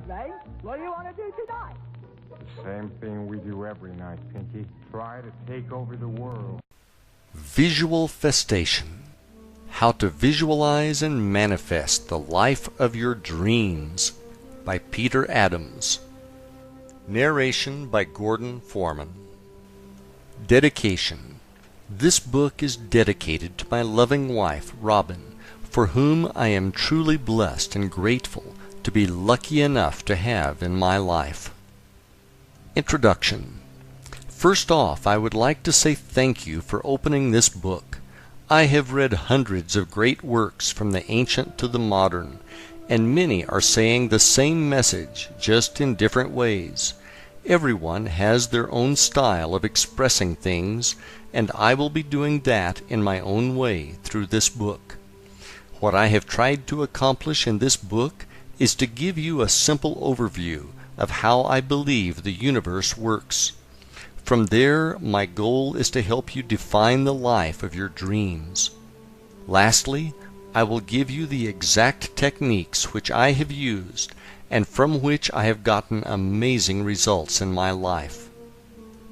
evening. What do you want to do tonight? The same thing we do every night, Pinky. Try to take over the world. VisualFestation. How to Visualize and Manifest the Life of Your Dreams by Peter Adams. Narration by Gordon Foreman. Dedication. This book is dedicated to my loving wife, Robin, for whom I am truly blessed and grateful to be lucky enough to have in my life. Introduction. First off, I would like to say thank you for opening this book. I have read hundreds of great works from the ancient to the modern, and many are saying the same message, just in different ways. Everyone has their own style of expressing things, and I will be doing that in my own way through this book. What I have tried to accomplish in this book is to give you a simple overview of how I believe the universe works. From there, my goal is to help you define the life of your dreams. Lastly, I will give you the exact techniques which I have used and from which I have gotten amazing results in my life.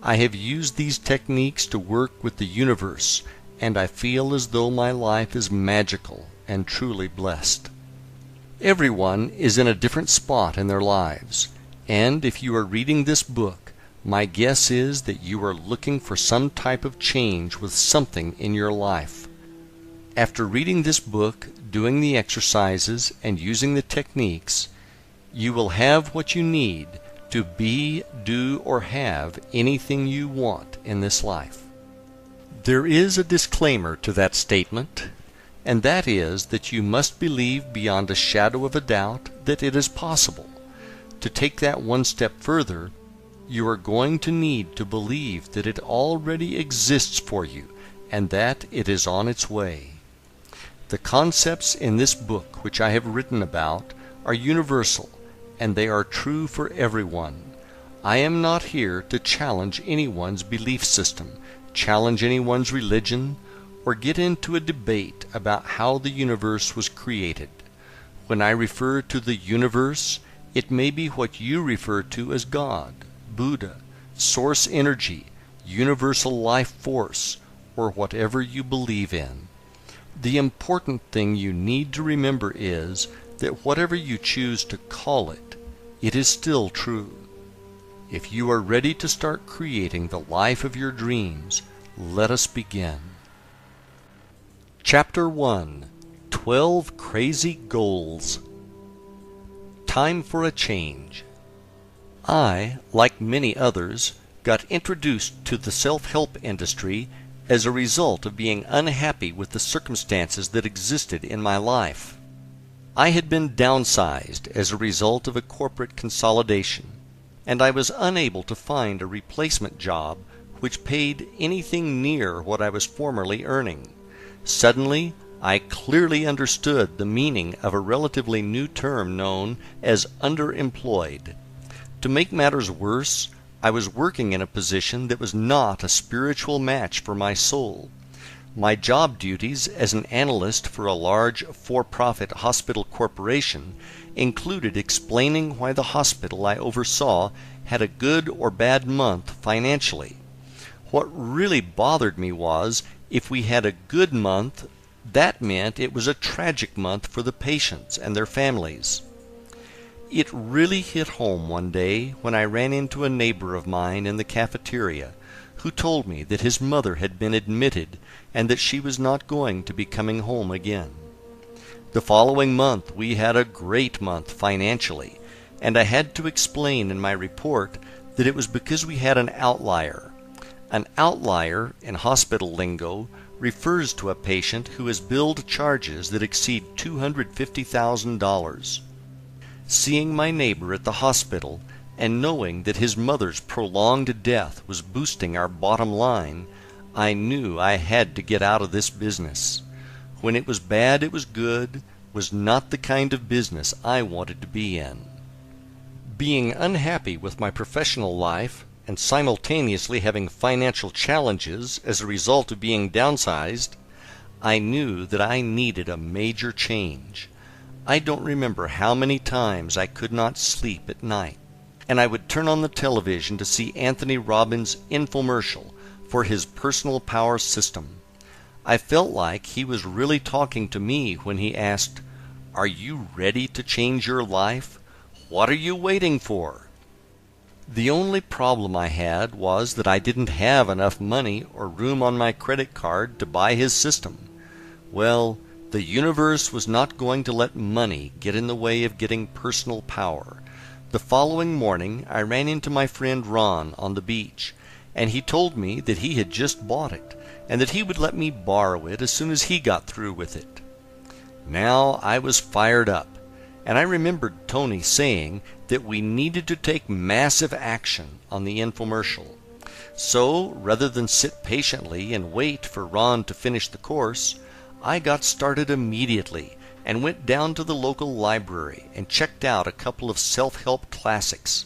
I have used these techniques to work with the universe, and I feel as though my life is magical and truly blessed. Everyone is in a different spot in their lives, and if you are reading this book, my guess is that you are looking for some type of change with something in your life. After reading this book, doing the exercises, and using the techniques, you will have what you need to be, do, or have anything you want in this life. There is a disclaimer to that statement, and that is that you must believe beyond a shadow of a doubt that it is possible. To take that one step further, you are going to need to believe that it already exists for you and that it is on its way. The concepts in this book which I have written about are universal, and they are true for everyone. I am not here to challenge anyone's belief system, challenge anyone's religion, or get into a debate about how the universe was created. When I refer to the universe, it may be what you refer to as God, Buddha, source energy, universal life force, or whatever you believe in. The important thing you need to remember is that whatever you choose to call it, it is still true. If you are ready to start creating the life of your dreams, let us begin. Chapter 1. 12 Crazy Goals. Time for a change. I, like many others, got introduced to the self-help industry as a result of being unhappy with the circumstances that existed in my life. I had been downsized as a result of a corporate consolidation, and I was unable to find a replacement job which paid anything near what I was formerly earning. Suddenly, I clearly understood the meaning of a relatively new term known as underemployed. To make matters worse, I was working in a position that was not a spiritual match for my soul. My job duties as an analyst for a large for-profit hospital corporation included explaining why the hospital I oversaw had a good or bad month financially. What really bothered me was, if we had a good month, that meant it was a tragic month for the patients and their families. It really hit home one day when I ran into a neighbor of mine in the cafeteria who told me that his mother had been admitted and that she was not going to be coming home again. The following month we had a great month financially, and I had to explain in my report that it was because we had an outlier. An outlier, in hospital lingo, refers to a patient who has billed charges that exceed $250,000. Seeing my neighbor at the hospital and knowing that his mother's prolonged death was boosting our bottom line, I knew I had to get out of this business. When it was bad, it was good, was not the kind of business I wanted to be in. Being unhappy with my professional life and simultaneously having financial challenges as a result of being downsized, I knew that I needed a major change. I don't remember how many times I could not sleep at night, and I would turn on the television to see Anthony Robbins' infomercial for his personal power system. I felt like he was really talking to me when he asked, "Are you ready to change your life? What are you waiting for?" The only problem I had was that I didn't have enough money or room on my credit card to buy his system. Well, the universe was not going to let money get in the way of getting personal power. The following morning I ran into my friend Ron on the beach, and he told me that he had just bought it, and that he would let me borrow it as soon as he got through with it. Now I was fired up, and I remembered Tony saying that we needed to take massive action on the infomercial. So, rather than sit patiently and wait for Ron to finish the course, I got started immediately and went down to the local library and checked out a couple of self-help classics.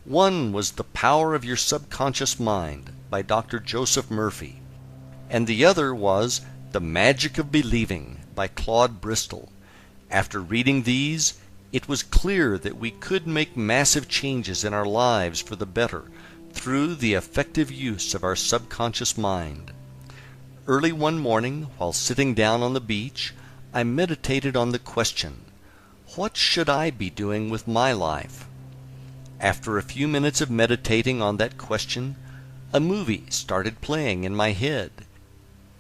One was The Power of Your Subconscious Mind by Dr. Joseph Murphy, and the other was The Magic of Believing by Claude Bristol. After reading these, it was clear that we could make massive changes in our lives for the better through the effective use of our subconscious mind. Early one morning, while sitting down on the beach, I meditated on the question, what should I be doing with my life? After a few minutes of meditating on that question, a movie started playing in my head.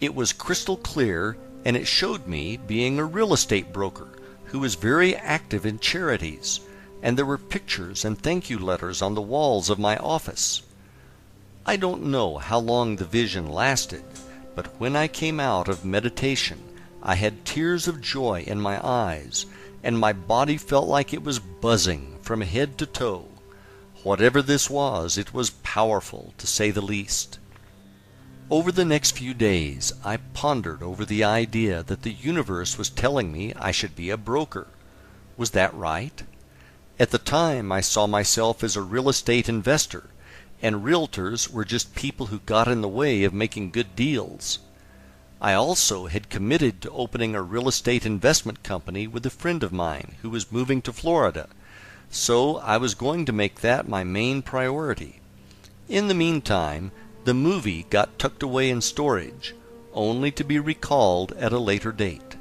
It was crystal clear, and it showed me being a real estate broker who was very active in charities, and there were pictures and thank you letters on the walls of my office. I don't know how long the vision lasted, but when I came out of meditation, I had tears of joy in my eyes, and my body felt like it was buzzing from head to toe. Whatever this was, it was powerful, to say the least. Over the next few days, I pondered over the idea that the universe was telling me I should be a broker. Was that right? At the time, I saw myself as a real estate investor, and realtors were just people who got in the way of making good deals. I also had committed to opening a real estate investment company with a friend of mine who was moving to Florida, so I was going to make that my main priority. In the meantime, the movie got tucked away in storage, only to be recalled at a later date.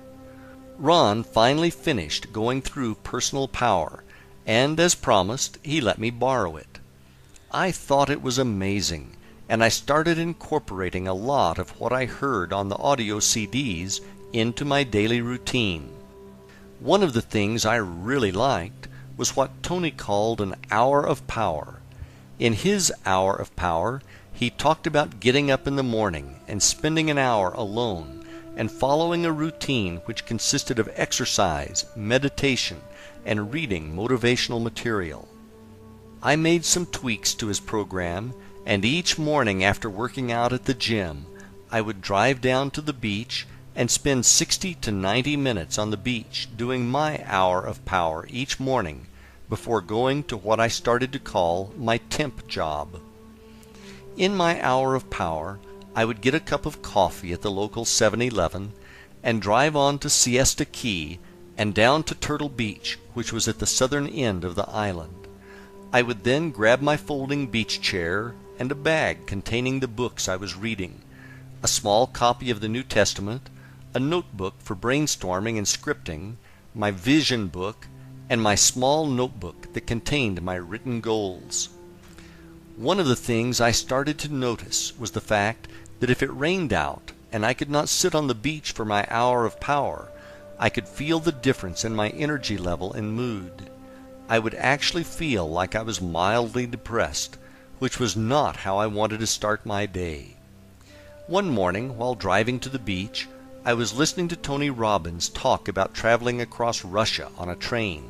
Ron finally finished going through personal power, and as promised, he let me borrow it. I thought it was amazing, and I started incorporating a lot of what I heard on the audio CDs into my daily routine. One of the things I really liked was what Tony called an hour of power. In his hour of power, he talked about getting up in the morning and spending an hour alone and following a routine which consisted of exercise, meditation, and reading motivational material. I made some tweaks to his program, and each morning after working out at the gym, I would drive down to the beach and spend 60 to 90 minutes on the beach doing my hour of power each morning before going to what I started to call my temp job. In my hour of power, I would get a cup of coffee at the local 7-Eleven and drive on to Siesta Key and down to Turtle Beach, which was at the southern end of the island. I would then grab my folding beach chair and a bag containing the books I was reading, a small copy of the New Testament, a notebook for brainstorming and scripting, my vision book, and my small notebook that contained my written goals. One of the things I started to notice was the fact that if it rained out and I could not sit on the beach for my hour of power, I could feel the difference in my energy level and mood. I would actually feel like I was mildly depressed, which was not how I wanted to start my day. One morning, while driving to the beach, I was listening to Tony Robbins talk about traveling across Russia on a train,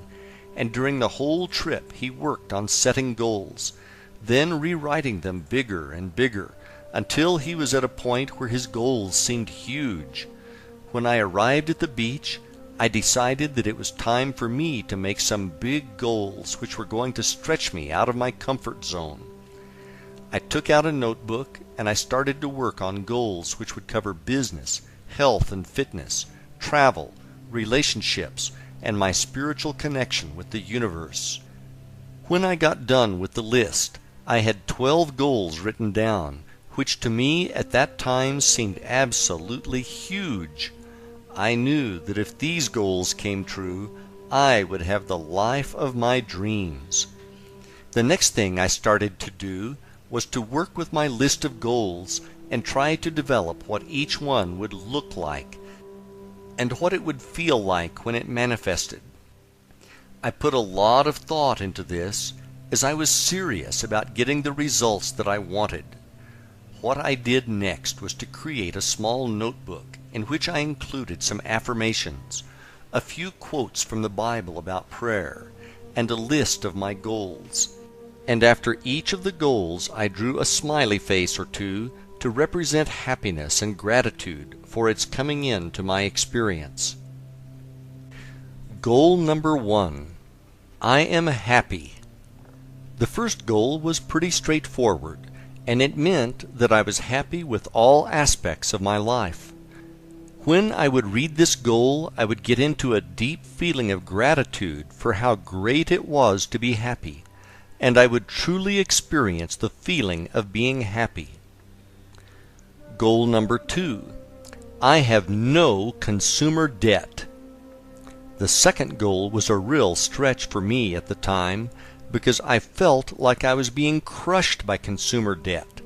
and during the whole trip he worked on setting goals, then rewriting them bigger and bigger, until he was at a point where his goals seemed huge. When I arrived at the beach, I decided that it was time for me to make some big goals which were going to stretch me out of my comfort zone. I took out a notebook and I started to work on goals which would cover business, health and fitness, travel, relationships, and my spiritual connection with the universe. When I got done with the list, I had 12 goals written down, which to me at that time seemed absolutely huge. I knew that if these goals came true, I would have the life of my dreams. The next thing I started to do was to work with my list of goals and try to develop what each one would look like and what it would feel like when it manifested. I put a lot of thought into this as I was serious about getting the results that I wanted. What I did next was to create a small notebook in which I included some affirmations, a few quotes from the Bible about prayer, and a list of my goals. And after each of the goals I drew a smiley face or two to represent happiness and gratitude for its coming into my experience. Goal number 1. I am happy. The first goal was pretty straightforward, and it meant that I was happy with all aspects of my life. When I would read this goal, I would get into a deep feeling of gratitude for how great it was to be happy, and I would truly experience the feeling of being happy. Goal number 2. I have no consumer debt. The second goal was a real stretch for me at the time because I felt like I was being crushed by consumer debt.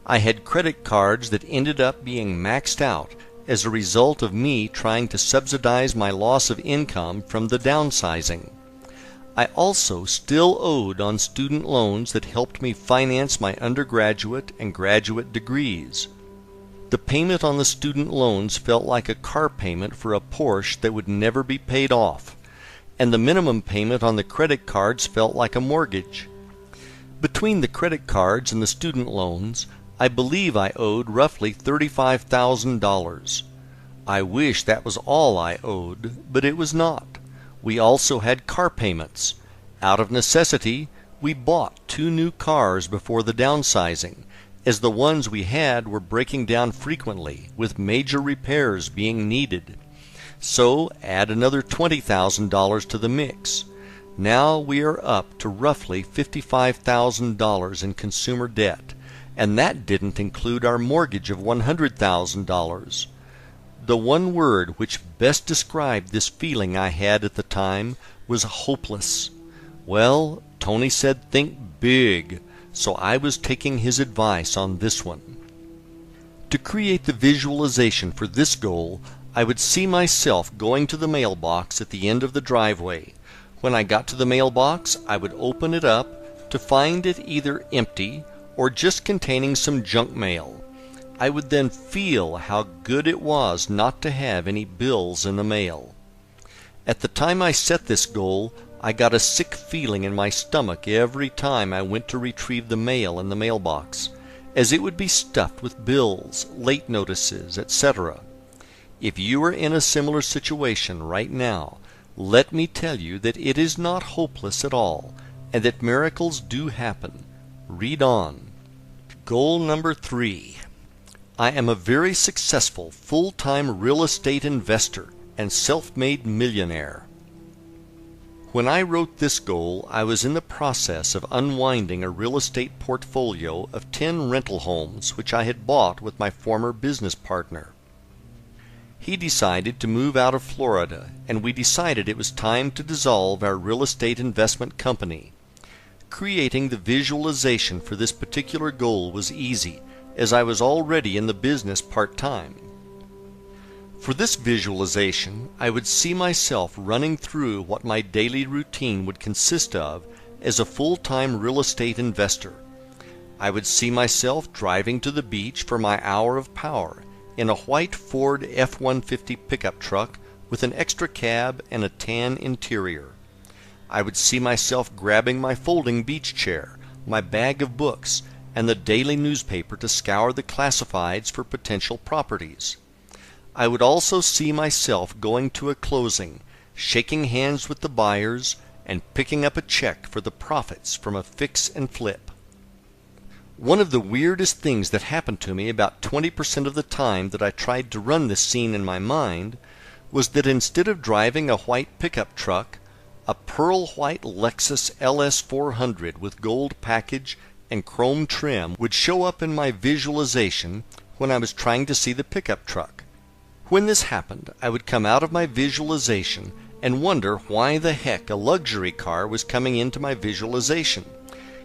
I had credit cards that ended up being maxed out as a result of me trying to subsidize my loss of income from the downsizing. I also still owed on student loans that helped me finance my undergraduate and graduate degrees. The payment on the student loans felt like a car payment for a Porsche that would never be paid off, and the minimum payment on the credit cards felt like a mortgage. Between the credit cards and the student loans, I believe I owed roughly $35,000. I wish that was all I owed, but it was not. We also had car payments. Out of necessity, we bought 2 new cars before the downsizing, as the ones we had were breaking down frequently, with major repairs being needed. So add another $20,000 to the mix. Now we are up to roughly $55,000 in consumer debt, and that didn't include our mortgage of $100,000. The one word which best described this feeling I had at the time was hopeless. Well, Tony said think big, so I was taking his advice on this one. To create the visualization for this goal, I would see myself going to the mailbox at the end of the driveway. When I got to the mailbox, I would open it up to find it either empty or just containing some junk mail. I would then feel how good it was not to have any bills in the mail. At the time I set this goal, I got a sick feeling in my stomach every time I went to retrieve the mail in the mailbox, as it would be stuffed with bills, late notices, etc. If you are in a similar situation right now, let me tell you that it is not hopeless at all, and that miracles do happen. Read on. Goal number 3. I am a very successful full-time real estate investor and self-made millionaire. When I wrote this goal, I was in the process of unwinding a real estate portfolio of 10 rental homes which I had bought with my former business partner. He decided to move out of Florida, and we decided it was time to dissolve our real estate investment company. Creating the visualization for this particular goal was easy, as I was already in the business part-time. For this visualization, I would see myself running through what my daily routine would consist of as a full-time real estate investor. I would see myself driving to the beach for my hour of power in a white Ford F-150 pickup truck with an extra cab and a tan interior. I would see myself grabbing my folding beach chair, my bag of books, and the daily newspaper to scour the classifieds for potential properties. I would also see myself going to a closing, shaking hands with the buyers, and picking up a check for the profits from a fix and flip. One of the weirdest things that happened to me about 20% of the time that I tried to run this scene in my mind was that instead of driving a white pickup truck, a pearl white Lexus LS 400 with gold package and chrome trim would show up in my visualization when I was trying to see the pickup truck. When this happened, I would come out of my visualization and wonder why the heck a luxury car was coming into my visualization.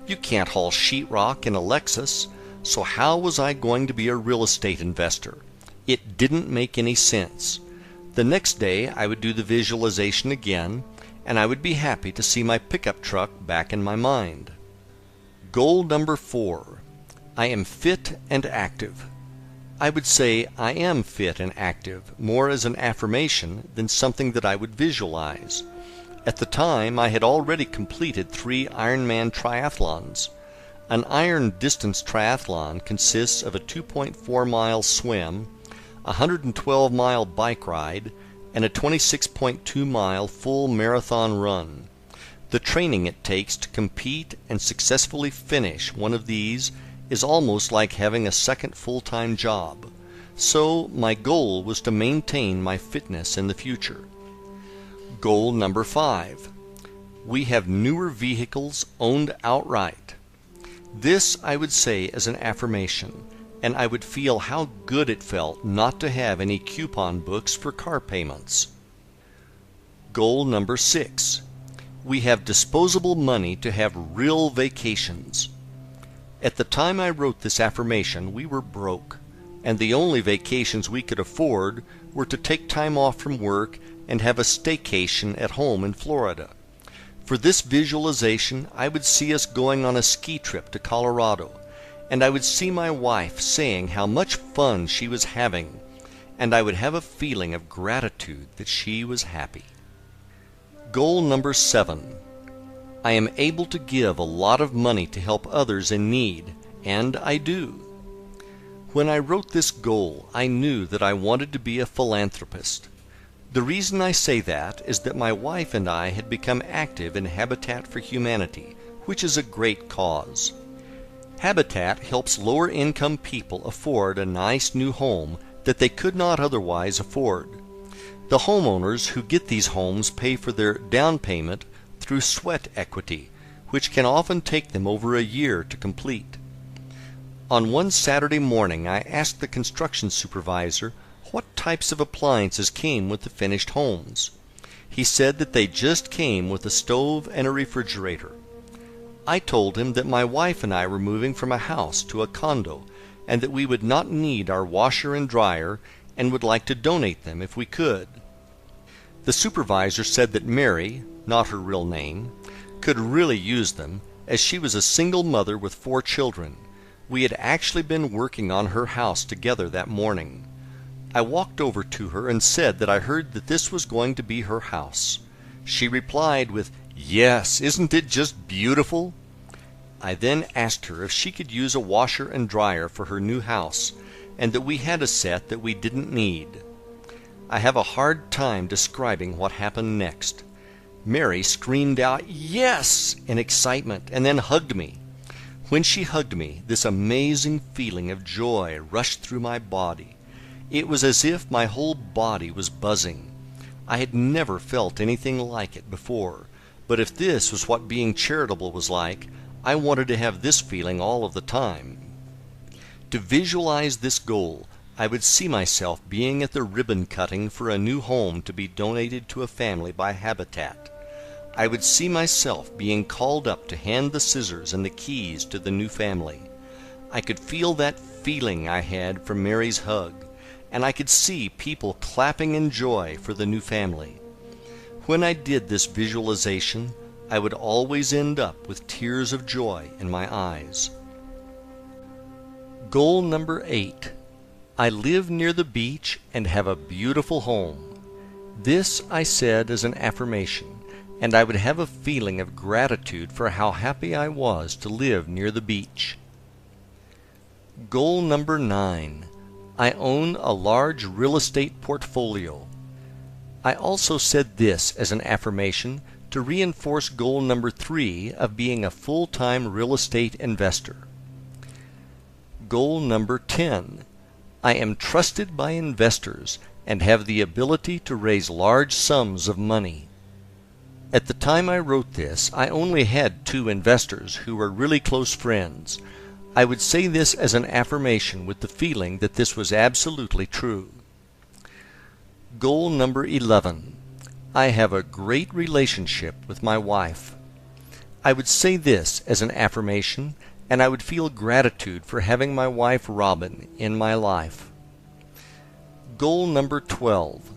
You can't haul sheetrock in a Lexus, so how was I going to be a real estate investor? It didn't make any sense. The next day I would do the visualization again, and I would be happy to see my pickup truck back in my mind. Goal number 4. I am fit and active. I would say I am fit and active more as an affirmation than something that I would visualize. At the time, I had already completed 3 Ironman triathlons. An iron distance triathlon consists of a 2.4-mile swim, a 112-mile bike ride, and a 26.2-mile full marathon run. The training it takes to compete and successfully finish one of these is almost like having a second full-time job. So my goal was to maintain my fitness in the future. Goal number 5. We have newer vehicles owned outright. This I would say is an affirmation, and I would feel how good it felt not to have any coupon books for car payments. Goal number 6. We have disposable money to have real vacations. At the time I wrote this affirmation, we were broke, and the only vacations we could afford were to take time off from work and have a staycation at home in Florida. For this visualization, I would see us going on a ski trip to Colorado, and I would see my wife saying how much fun she was having, and I would have a feeling of gratitude that she was happy. Goal number 7. I am able to give a lot of money to help others in need, and I do. When I wrote this goal, I knew that I wanted to be a philanthropist. The reason I say that is that my wife and I had become active in Habitat for Humanity, which is a great cause. Habitat helps lower-income people afford a nice new home that they could not otherwise afford. The homeowners who get these homes pay for their down payment through sweat equity, which can often take them over a year to complete. On one Saturday morning, I asked the construction supervisor what types of appliances came with the finished homes. He said that they just came with a stove and a refrigerator. I told him that my wife and I were moving from a house to a condo, and that we would not need our washer and dryer and would like to donate them if we could. The supervisor said that Mary, not her real name, could really use them, as she was a single mother with 4 children. We had actually been working on her house together that morning. I walked over to her and said that I heard that this was going to be her house. She replied with, "Yes, isn't it just beautiful?" I then asked her if she could use a washer and dryer for her new house, and that we had a set that we didn't need. I have a hard time describing what happened next. Mary screamed out, "Yes!" in excitement, and then hugged me. When she hugged me, this amazing feeling of joy rushed through my body. It was as if my whole body was buzzing. I had never felt anything like it before, but if this was what being charitable was like, I wanted to have this feeling all of the time. To visualize this goal, I would see myself being at the ribbon cutting for a new home to be donated to a family by Habitat. I would see myself being called up to hand the scissors and the keys to the new family. I could feel that feeling I had from Mary's hug, and I could see people clapping in joy for the new family. When I did this visualization, I would always end up with tears of joy in my eyes. Goal number 8. I live near the beach and have a beautiful home. This I said as an affirmation, and I would have a feeling of gratitude for how happy I was to live near the beach. Goal number 9. I own a large real estate portfolio. I also said this as an affirmation to reinforce goal number 3 of being a full-time real estate investor. Goal number 10. I am trusted by investors and have the ability to raise large sums of money. At the time I wrote this, I only had 2 investors who were really close friends. I would say this as an affirmation with the feeling that this was absolutely true. Goal number 11. I have a great relationship with my wife. I would say this as an affirmation, and I would feel gratitude for having my wife Robin in my life. Goal number 12.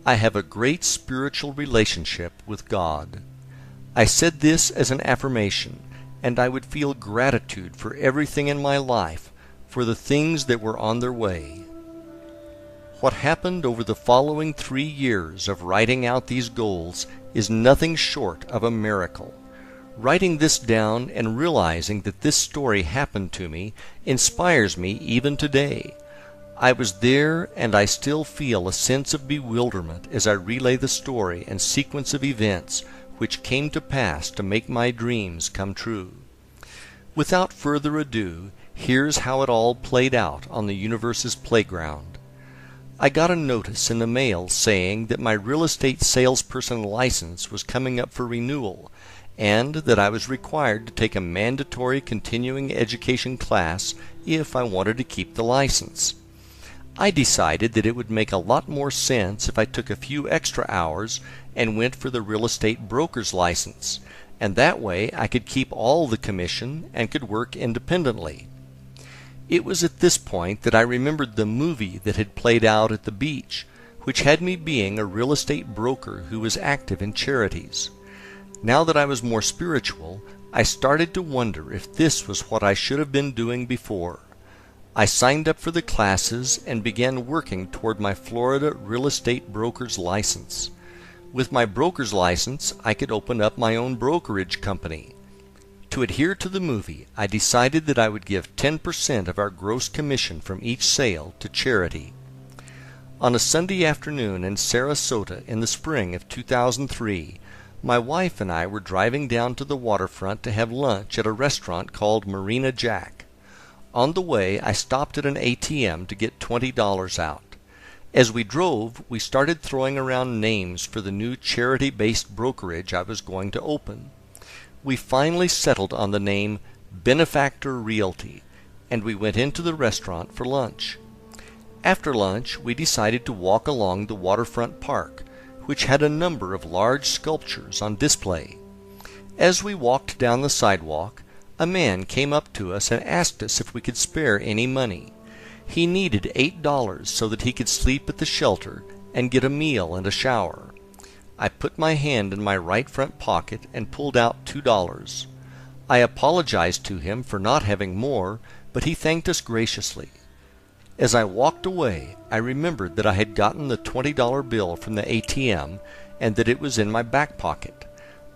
I have a great spiritual relationship with God. I said this as an affirmation, and I would feel gratitude for everything in my life, for the things that were on their way. What happened over the following 3 years of writing out these goals is nothing short of a miracle. Writing this down and realizing that this story happened to me inspires me even today. I was there, and I still feel a sense of bewilderment as I relay the story and sequence of events which came to pass to make my dreams come true. Without further ado, here's how it all played out on the universe's playground. I got a notice in the mail saying that my real estate salesperson license was coming up for renewal, and that I was required to take a mandatory continuing education class if I wanted to keep the license. I decided that it would make a lot more sense if I took a few extra hours and went for the real estate broker's license, and that way I could keep all the commission and could work independently. It was at this point that I remembered the movie that had played out at the beach, which had me being a real estate broker who was active in charities. Now that I was more spiritual, I started to wonder if this was what I should have been doing before. I signed up for the classes and began working toward my Florida real estate broker's license. With my broker's license, I could open up my own brokerage company. To adhere to the movie, I decided that I would give 10% of our gross commission from each sale to charity. On a Sunday afternoon in Sarasota in the spring of 2003, my wife and I were driving down to the waterfront to have lunch at a restaurant called Marina Jack. On the way, I stopped at an ATM to get $20 out. As we drove, we started throwing around names for the new charity-based brokerage I was going to open. We finally settled on the name Benefactor Realty, and we went into the restaurant for lunch. After lunch, we decided to walk along the waterfront park, which had a number of large sculptures on display. As we walked down the sidewalk, a man came up to us and asked us if we could spare any money. He needed $8 so that he could sleep at the shelter and get a meal and a shower. I put my hand in my right front pocket and pulled out $2. I apologized to him for not having more, but he thanked us graciously. As I walked away, I remembered that I had gotten the $20 bill from the ATM and that it was in my back pocket.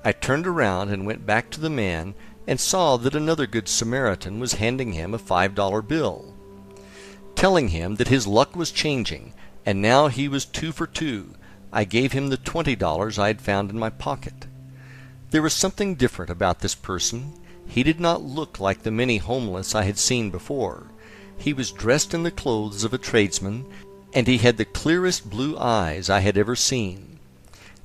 I turned around and went back to the man and saw that another Good Samaritan was handing him a $5 bill. Telling him that his luck was changing, and now he was 2 for 2, I gave him the $20 I had found in my pocket. There was something different about this person. He did not look like the many homeless I had seen before. He was dressed in the clothes of a tradesman, and he had the clearest blue eyes I had ever seen.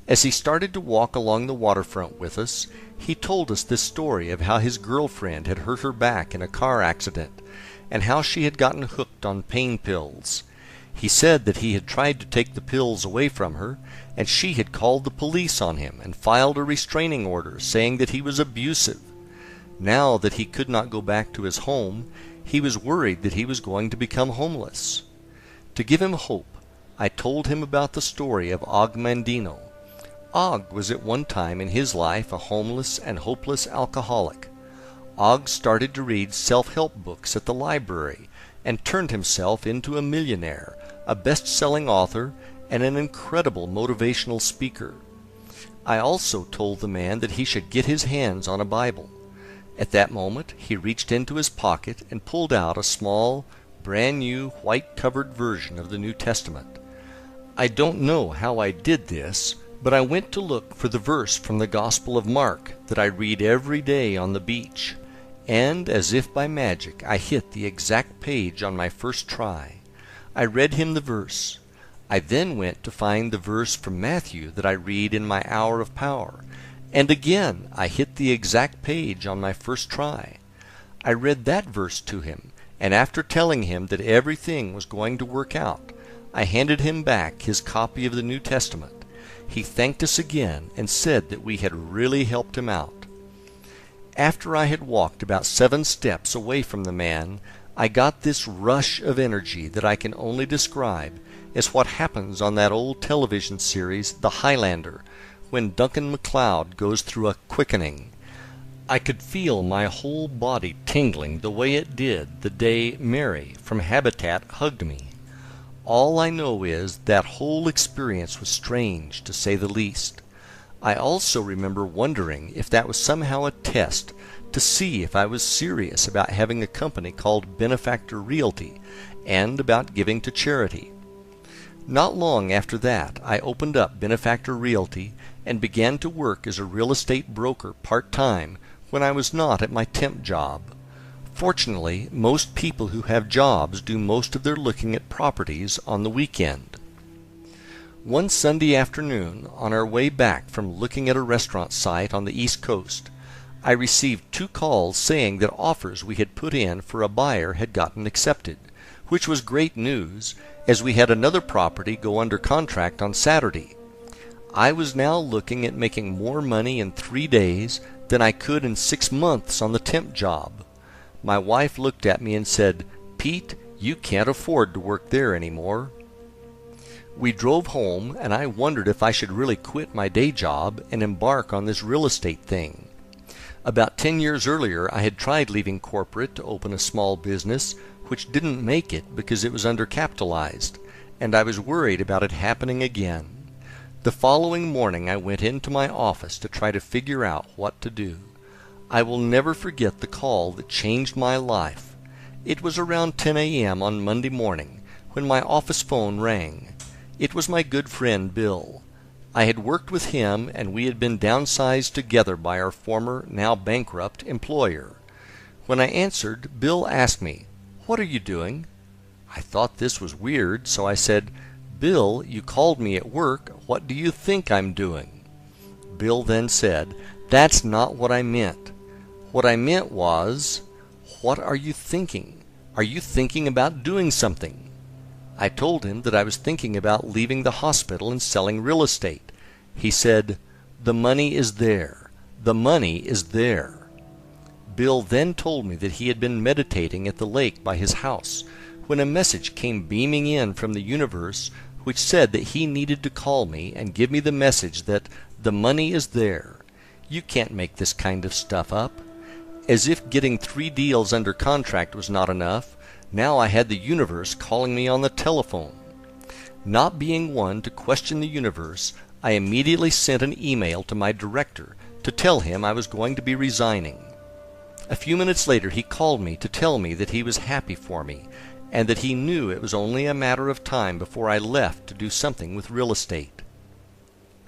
As he started to walk along the waterfront with us, he told us this story of how his girlfriend had hurt her back in a car accident, and how she had gotten hooked on pain pills. He said that he had tried to take the pills away from her, and she had called the police on him and filed a restraining order saying that he was abusive. Now that he could not go back to his home, he was worried that he was going to become homeless. To give him hope, I told him about the story of Og Mandino. Og was at one time in his life a homeless and hopeless alcoholic. Og started to read self-help books at the library and turned himself into a millionaire, a best-selling author, and an incredible motivational speaker. I also told the man that he should get his hands on a Bible. At that moment, he reached into his pocket and pulled out a small, brand-new, white-covered version of the New Testament. I don't know how I did this, but I went to look for the verse from the Gospel of Mark that I read every day on the beach, and as if by magic I hit the exact page on my first try. I read him the verse, I then went to find the verse from Matthew that I read in my hour of power, and again I hit the exact page on my first try. I read that verse to him, and after telling him that everything was going to work out, I handed him back his copy of the New Testament. He thanked us again and said that we had really helped him out. After I had walked about 7 steps away from the man, I got this rush of energy that I can only describe as what happens on that old television series, The Highlander, when Duncan MacLeod goes through a quickening. I could feel my whole body tingling the way it did the day Mary from Habitat hugged me. All I know is that whole experience was strange, to say the least. I also remember wondering if that was somehow a test to see if I was serious about having a company called Benefactor Realty and about giving to charity. Not long after that, I opened up Benefactor Realty and began to work as a real estate broker part-time when I was not at my temp job. Fortunately, most people who have jobs do most of their looking at properties on the weekend. One Sunday afternoon, on our way back from looking at a restaurant site on the East Coast, I received 2 calls saying that offers we had put in for a buyer had gotten accepted, which was great news, as we had another property go under contract on Saturday. I was now looking at making more money in 3 days than I could in 6 months on the temp job. My wife looked at me and said, "Pete, you can't afford to work there anymore." We drove home, and I wondered if I should really quit my day job and embark on this real estate thing. About 10 years earlier, I had tried leaving corporate to open a small business, which didn't make it because it was undercapitalized, and I was worried about it happening again. The following morning I went into my office to try to figure out what to do. I will never forget the call that changed my life. It was around 10 a.m. on Monday morning when my office phone rang. It was my good friend Bill. I had worked with him, and we had been downsized together by our former, now bankrupt, employer. When I answered, Bill asked me, "What are you doing?" I thought this was weird, so I said, "Bill, you called me at work. What do you think I'm doing?" Bill then said, "That's not what I meant. What I meant was, what are you thinking? Are you thinking about doing something?" I told him that I was thinking about leaving the hospital and selling real estate. He said, "The money is there. The money is there." Bill then told me that he had been meditating at the lake by his house when a message came beaming in from the universe which said that he needed to call me and give me the message that the money is there. You can't make this kind of stuff up. As if getting 3 deals under contract was not enough, now I had the universe calling me on the telephone. Not being one to question the universe, I immediately sent an email to my director to tell him I was going to be resigning. A few minutes later he called me to tell me that he was happy for me, and that he knew it was only a matter of time before I left to do something with real estate.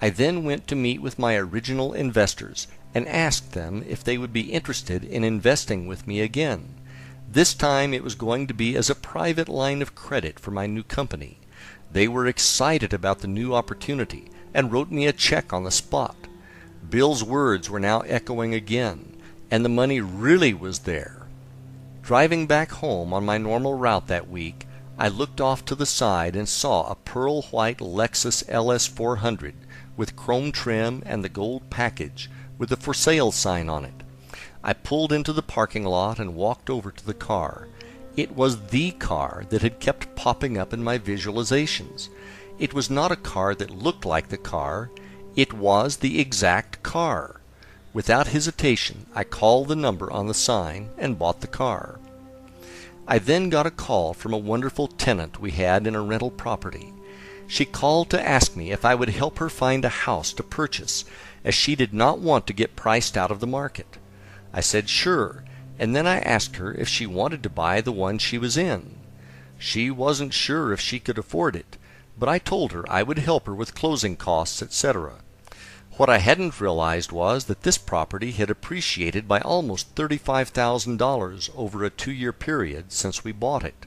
I then went to meet with my original investors and asked them if they would be interested in investing with me again. This time it was going to be as a private line of credit for my new company. They were excited about the new opportunity and wrote me a check on the spot. Bill's words were now echoing again, and the money really was there. Driving back home on my normal route that week, I looked off to the side and saw a pearl white Lexus LS 400 with chrome trim and the gold package with the for sale sign on it. I pulled into the parking lot and walked over to the car. It was the car that had kept popping up in my visualizations. It was not a car that looked like the car. It was the exact car. Without hesitation, I called the number on the sign and bought the car. I then got a call from a wonderful tenant we had in a rental property. She called to ask me if I would help her find a house to purchase, as she did not want to get priced out of the market. I said sure, and then I asked her if she wanted to buy the one she was in. She wasn't sure if she could afford it, but I told her I would help her with closing costs, etc. What I hadn't realized was that this property had appreciated by almost $35,000 over a 2-year period since we bought it.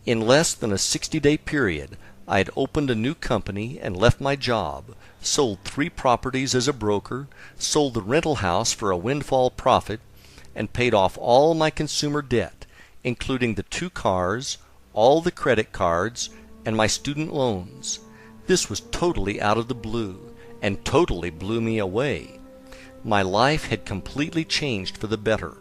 In less than a 60-day period, I had opened a new company and left my job, sold 3 properties as a broker, sold the rental house for a windfall profit, and paid off all my consumer debt, including the 2 cars, all the credit cards, and my student loans. This was totally out of the blue, and totally blew me away. My life had completely changed for the better.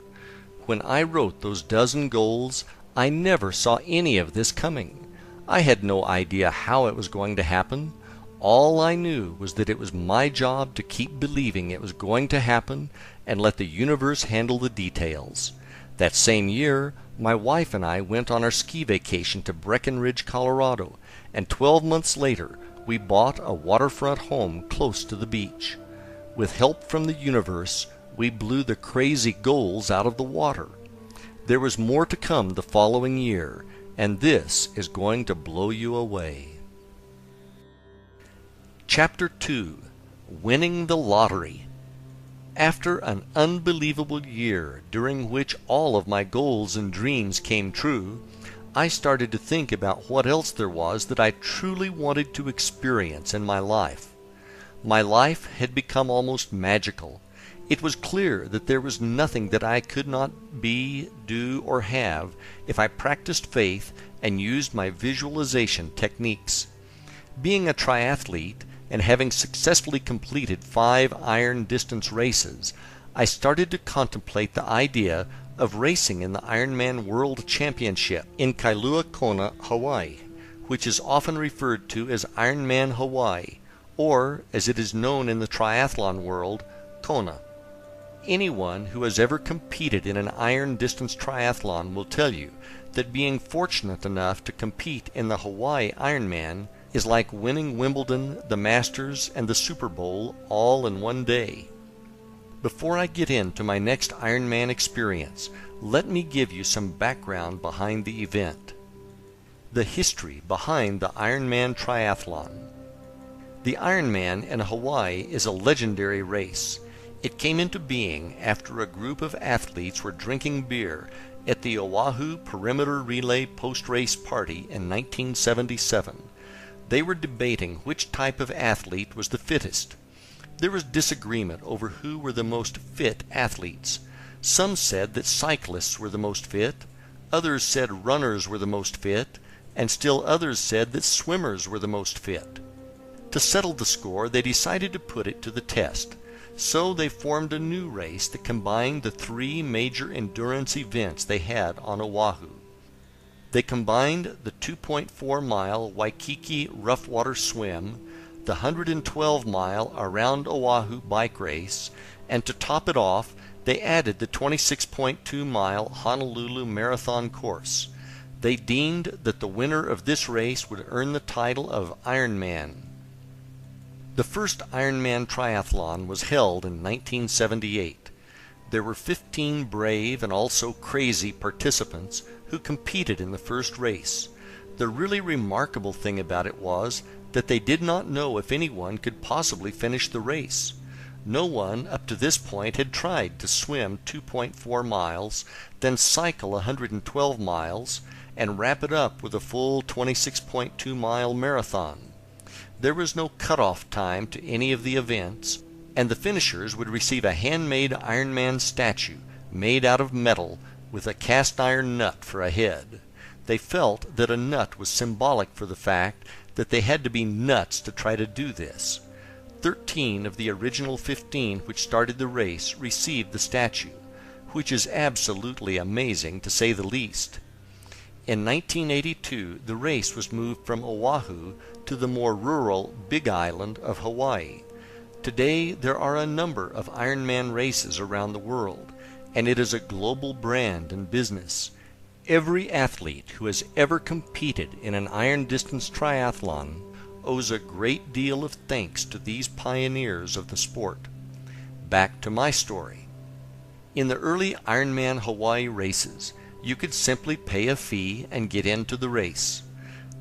When I wrote those dozen goals, I never saw any of this coming. I had no idea how it was going to happen. All I knew was that it was my job to keep believing it was going to happen and let the universe handle the details. That same year, my wife and I went on our ski vacation to Breckenridge, Colorado, and 12 months later, we bought a waterfront home close to the beach. With help from the universe, we blew the crazy goals out of the water. There was more to come the following year, and this is going to blow you away. Chapter 2: Winning the Lottery. After an unbelievable year during which all of my goals and dreams came true, I started to think about what else there was that I truly wanted to experience in my life. My life had become almost magical. It was clear that there was nothing that I could not be, do, or have if I practiced faith and used my visualization techniques. Being a triathlete and having successfully completed 5 iron distance races, I started to contemplate the idea of racing in the Ironman World Championship in Kailua Kona, Hawaii, which is often referred to as Ironman Hawaii, or, as it is known in the triathlon world, Kona. Anyone who has ever competed in an iron distance triathlon will tell you that being fortunate enough to compete in the Hawaii Ironman is like winning Wimbledon, the Masters, and the Super Bowl all in one day. Before I get into my next Ironman experience, let me give you some background behind the event. The history behind the Ironman triathlon. The Ironman in Hawaii is a legendary race. It came into being after a group of athletes were drinking beer at the Oahu Perimeter Relay post-race party in 1977. They were debating which type of athlete was the fittest. There was disagreement over who were the most fit athletes. Some said that cyclists were the most fit, others said runners were the most fit, and still others said that swimmers were the most fit. To settle the score, they decided to put it to the test. So they formed a new race that combined the 3 major endurance events they had on Oahu. They combined the 2.4-mile Waikiki rough water swim, the 112-mile Around Oahu bike race, and to top it off, they added the 26.2-mile Honolulu marathon course. They deemed that the winner of this race would earn the title of Ironman. The first Ironman triathlon was held in 1978. There were 15 brave and also crazy participants who competed in the first race. The really remarkable thing about it was that they did not know if anyone could possibly finish the race. No one up to this point had tried to swim 2.4 miles, then cycle 112 miles, and wrap it up with a full 26.2-mile marathon. There was no cutoff time to any of the events, and the finishers would receive a handmade Ironman statue made out of metal with a cast iron nut for a head. They felt that a nut was symbolic for the fact that they had to be nuts to try to do this. 13 of the original 15 which started the race received the statue, which is absolutely amazing to say the least. In 1982, the race was moved from Oahu to the more rural Big Island of Hawaii. Today, there are a number of Ironman races around the world, and it is a global brand and business. Every athlete who has ever competed in an iron distance triathlon owes a great deal of thanks to these pioneers of the sport. Back to my story. In the early Ironman Hawaii races, you could simply pay a fee and get into the race.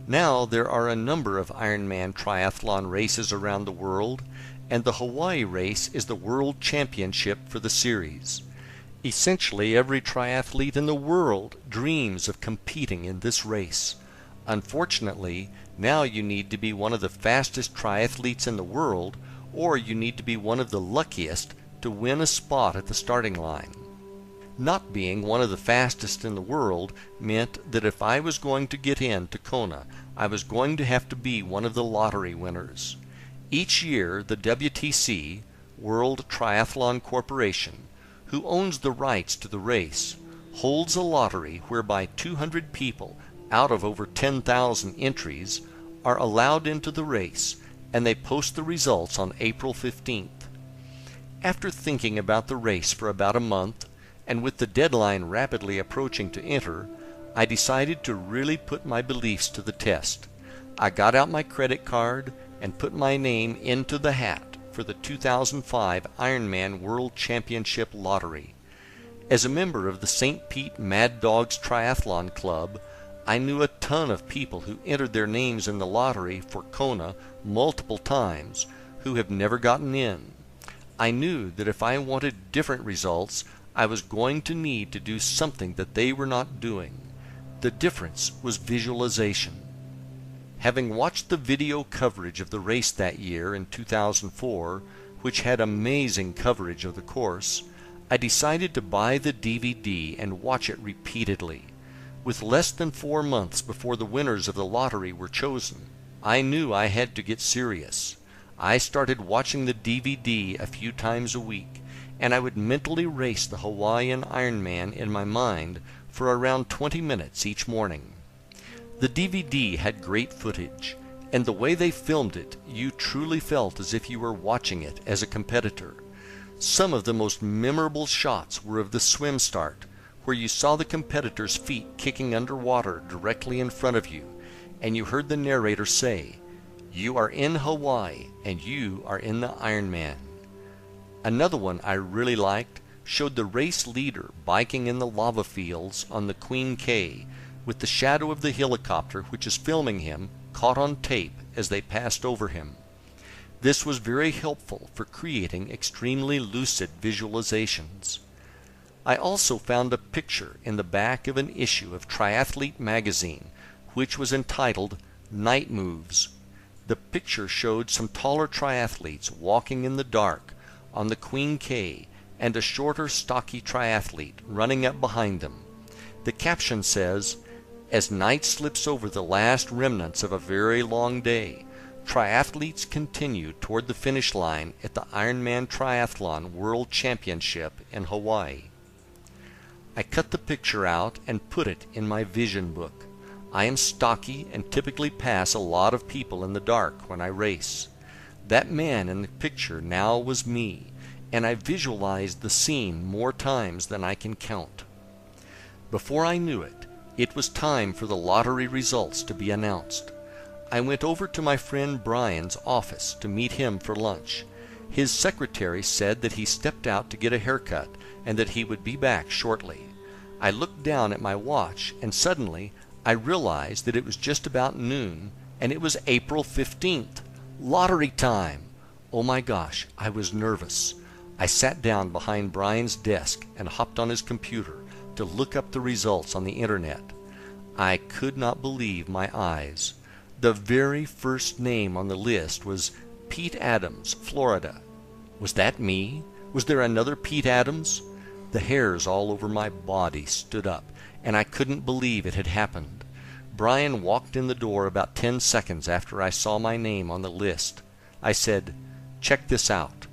Now there are a number of Ironman triathlon races around the world, and the Hawaii race is the world championship for the series. Essentially every triathlete in the world dreams of competing in this race. Unfortunately, now you need to be one of the fastest triathletes in the world, or you need to be one of the luckiest to win a spot at the starting line. Not being one of the fastest in the world meant that if I was going to get into Kona, I was going to have to be one of the lottery winners. Each year, the WTC, World Triathlon Corporation, who owns the rights to the race, holds a lottery whereby 200 people out of over 10,000 entries are allowed into the race, and they post the results on April 15th. After thinking about the race for about a month, and with the deadline rapidly approaching to enter, I decided to really put my beliefs to the test. I got out my credit card and put my name into the hat for the 2005 Ironman World Championship Lottery. As a member of the St. Pete Mad Dogs Triathlon Club, I knew a ton of people who entered their names in the lottery for Kona multiple times who have never gotten in. I knew that if I wanted different results, I was going to need to do something that they were not doing. The difference was visualization. Having watched the video coverage of the race that year in 2004, which had amazing coverage of the course, I decided to buy the DVD and watch it repeatedly. With less than 4 months before the winners of the lottery were chosen, I knew I had to get serious. I started watching the DVD a few times a week, and I would mentally race the Hawaiian Ironman in my mind for around 20 minutes each morning. The DVD had great footage, and the way they filmed it, you truly felt as if you were watching it as a competitor. Some of the most memorable shots were of the swim start, where you saw the competitors' feet kicking underwater directly in front of you, and you heard the narrator say, "You are in Hawaii, and you are in the Ironman." Another one I really liked showed the race leader biking in the lava fields on the Queen K, with the shadow of the helicopter which is filming him caught on tape as they passed over him. This was very helpful for creating extremely lucid visualizations. I also found a picture in the back of an issue of Triathlete magazine, which was entitled Night Moves. The picture showed some taller triathletes walking in the dark on the Queen K and a shorter, stocky triathlete running up behind them. The caption says, "As night slips over the last remnants of a very long day, triathletes continue toward the finish line at the Ironman Triathlon World Championship in Hawaii." I cut the picture out and put it in my vision book. I am stocky and typically pass a lot of people in the dark when I race. That man in the picture now was me, and I visualized the scene more times than I can count. Before I knew it, it was time for the lottery results to be announced. I went over to my friend Brian's office to meet him for lunch. His secretary said that he stepped out to get a haircut and that he would be back shortly. I looked down at my watch, and suddenly I realized that it was just about noon, and it was April 15th. Lottery time! Oh my gosh, I was nervous. I sat down behind Brian's desk and hopped on his computer to look up the results on the internet. I could not believe my eyes. The very first name on the list was Pete Adams, Florida. Was that me? Was there another Pete Adams? The hairs all over my body stood up, and I couldn't believe it had happened. Brian walked in the door about 10 seconds after I saw my name on the list. I said, "Check this out,"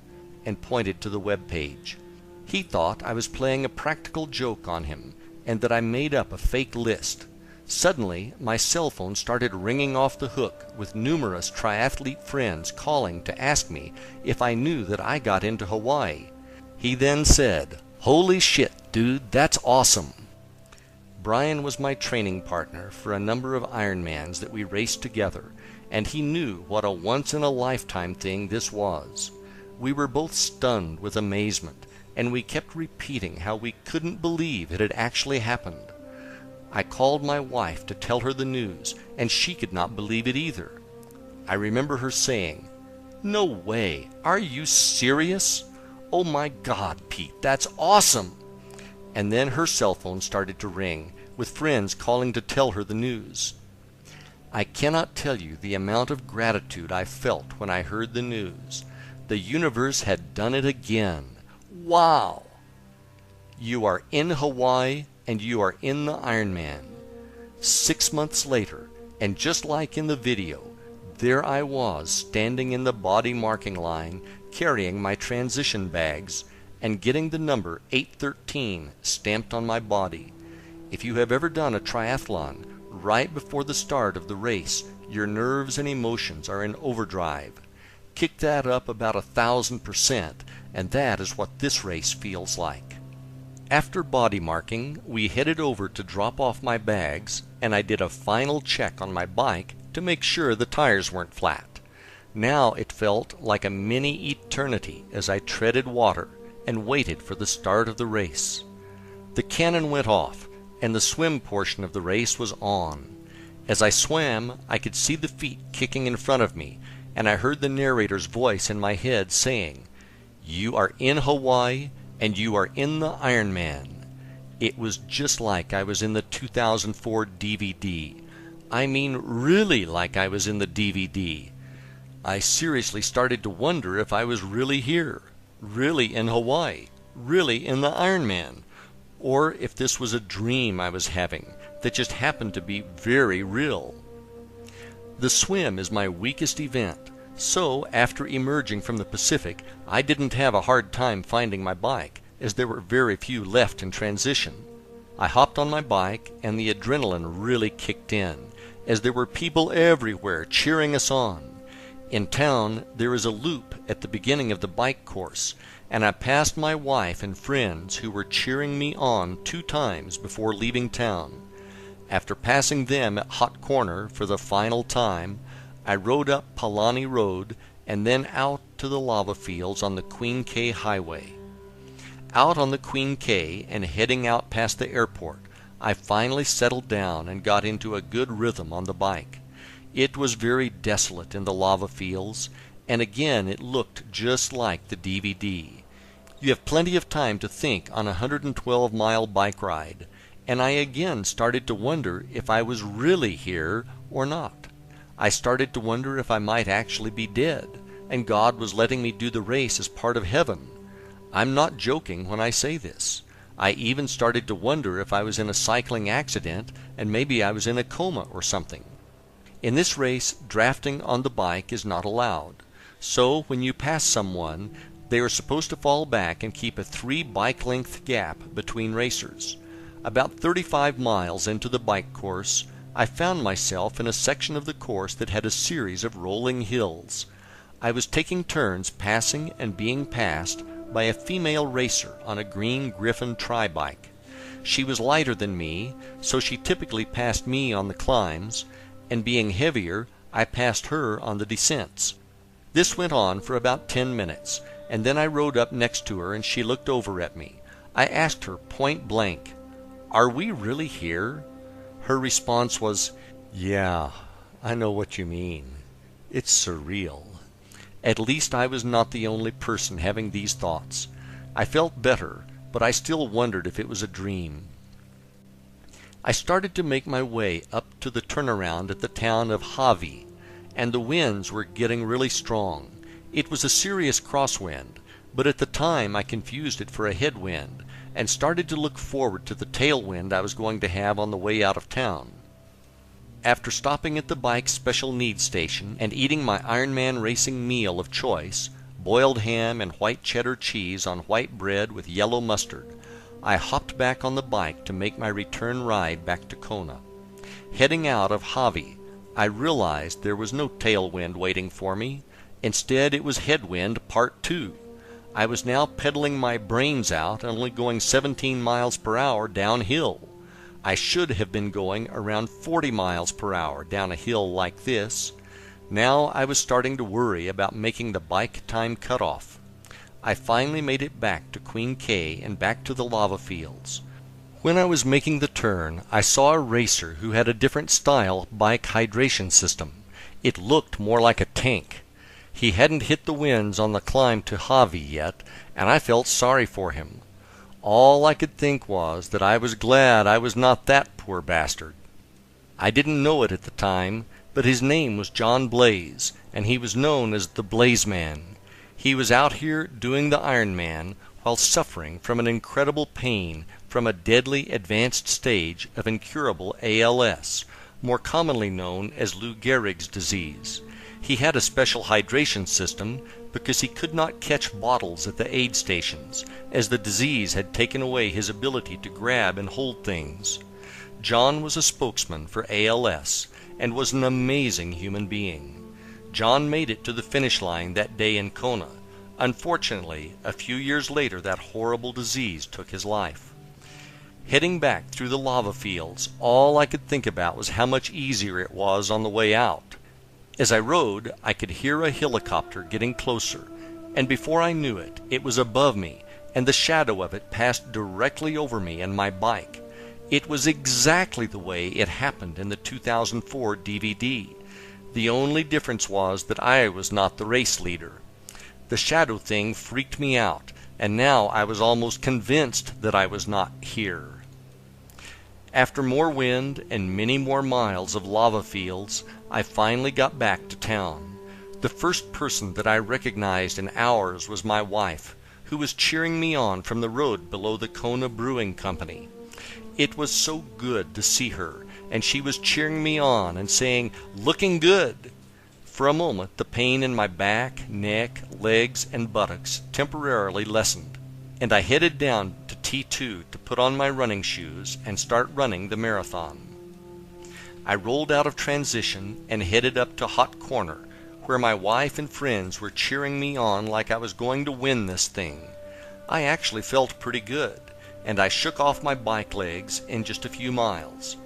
and pointed to the web page. He thought I was playing a practical joke on him, and that I made up a fake list. Suddenly, my cell phone started ringing off the hook with numerous triathlete friends calling to ask me if I knew that I got into Hawaii. He then said, "Holy shit, dude, that's awesome." Brian was my training partner for a number of Ironmans that we raced together, and he knew what a once-in-a-lifetime thing this was. We were both stunned with amazement, and we kept repeating how we couldn't believe it had actually happened. I called my wife to tell her the news, and she could not believe it either. I remember her saying, "No way, are you serious? Oh my God, Pete, that's awesome!" And then her cell phone started to ring, with friends calling to tell her the news. I cannot tell you the amount of gratitude I felt when I heard the news. The universe had done it again. Wow! You are in Hawaii, and you are in the Ironman. 6 months later, and just like in the video, there I was standing in the body marking line, carrying my transition bags, and getting the number 813 stamped on my body. If you have ever done a triathlon, right before the start of the race, your nerves and emotions are in overdrive. Kick that up about 1,000%, and that is what this race feels like. After body marking, we headed over to drop off my bags, and I did a final check on my bike to make sure the tires weren't flat. Now it felt like a mini eternity as I treaded water and waited for the start of the race. The cannon went off, and the swim portion of the race was on. As I swam, I could see the feet kicking in front of me, and I heard the narrator's voice in my head saying, "You are in Hawaii, and you are in the Ironman." It was just like I was in the 2004 DVD. I mean, really like I was in the DVD. I seriously started to wonder if I was really here, really in Hawaii, really in the Ironman, or if this was a dream I was having that just happened to be very real. The swim is my weakest event, so after emerging from the Pacific, I didn't have a hard time finding my bike, as there were very few left in transition. I hopped on my bike, and the adrenaline really kicked in, as there were people everywhere cheering us on. In town, there is a loop at the beginning of the bike course, and I passed my wife and friends who were cheering me on 2 times before leaving town. After passing them at Hot Corner for the final time, I rode up Palani Road and then out to the lava fields on the Queen K Highway. Out on the Queen K and heading out past the airport, I finally settled down and got into a good rhythm on the bike. It was very desolate in the lava fields, and again it looked just like the DVD. You have plenty of time to think on a 112-mile bike ride, and I again started to wonder if I was really here or not. I started to wonder if I might actually be dead, and God was letting me do the race as part of heaven. I'm not joking when I say this. I even started to wonder if I was in a cycling accident and maybe I was in a coma or something. In this race, drafting on the bike is not allowed. So when you pass someone, they are supposed to fall back and keep a 3 bike-length gap between racers. About 35 miles into the bike course, I found myself in a section of the course that had a series of rolling hills. I was taking turns passing and being passed by a female racer on a green Griffin tri-bike. She was lighter than me, so she typically passed me on the climbs, and being heavier, I passed her on the descents. This went on for about 10 minutes, and then I rode up next to her and she looked over at me. I asked her point blank, "Are we really here?" Her response was, "Yeah, I know what you mean. It's surreal." At least I was not the only person having these thoughts. I felt better, but I still wondered if it was a dream. I started to make my way up to the turnaround at the town of Hawi, and the winds were getting really strong. It was a serious crosswind, but at the time I confused it for a headwind, and started to look forward to the tailwind I was going to have on the way out of town. After stopping at the bike special needs station and eating my Ironman racing meal of choice, boiled ham and white cheddar cheese on white bread with yellow mustard, I hopped back on the bike to make my return ride back to Kona. Heading out of Hawi, I realized there was no tailwind waiting for me. Instead, it was headwind part 2. I was now pedaling my brains out, only going 17 miles per hour downhill. I should have been going around 40 miles per hour down a hill like this. Now I was starting to worry about making the bike time cutoff. I finally made it back to Queen K and back to the lava fields. When I was making the turn, I saw a racer who had a different style bike hydration system. It looked more like a tank. He hadn't hit the winds on the climb to Hawi yet, and I felt sorry for him. All I could think was that I was glad I was not that poor bastard. I didn't know it at the time, but his name was John Blaze, and he was known as the Blaze Man. He was out here doing the Iron Man while suffering from an incredible pain from a deadly advanced stage of incurable ALS, more commonly known as Lou Gehrig's disease. He had a special hydration system because he could not catch bottles at the aid stations, as the disease had taken away his ability to grab and hold things. John was a spokesman for ALS and was an amazing human being. John made it to the finish line that day in Kona. Unfortunately, a few years later that horrible disease took his life. Heading back through the lava fields, all I could think about was how much easier it was on the way out. As I rode, I could hear a helicopter getting closer, and before I knew it, it was above me, and the shadow of it passed directly over me and my bike. It was exactly the way it happened in the 2004 DVD. The only difference was that I was not the race leader. The shadow thing freaked me out, and now I was almost convinced that I was not here. After more wind and many more miles of lava fields, I finally got back to town. The first person that I recognized in hours was my wife, who was cheering me on from the road below the Kona Brewing Company. It was so good to see her, and she was cheering me on and saying, "Looking good." For a moment, the pain in my back, neck, legs, and buttocks temporarily lessened, and I headed down to T2 to put on my running shoes and start running the marathon. I rolled out of transition and headed up to Hot Corner, where my wife and friends were cheering me on like I was going to win this thing. I actually felt pretty good, and I shook off my bike legs in just a few miles.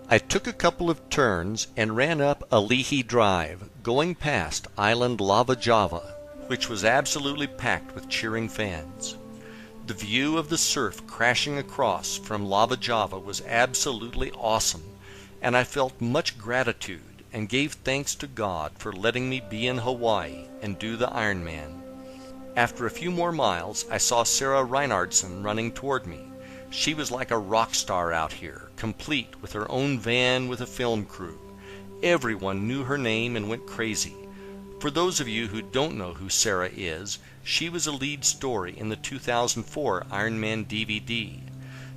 I took a couple of turns and ran up Alihi Drive, going past Island Lava Java, which was absolutely packed with cheering fans. The view of the surf crashing across from Lava Java was absolutely awesome, and I felt much gratitude and gave thanks to God for letting me be in Hawaii and do the Ironman. After a few more miles, I saw Sarah Reinhardson running toward me. She was like a rock star out here, complete with her own van with a film crew. Everyone knew her name and went crazy. For those of you who don't know who Sarah is, she was a lead story in the 2004 Ironman DVD.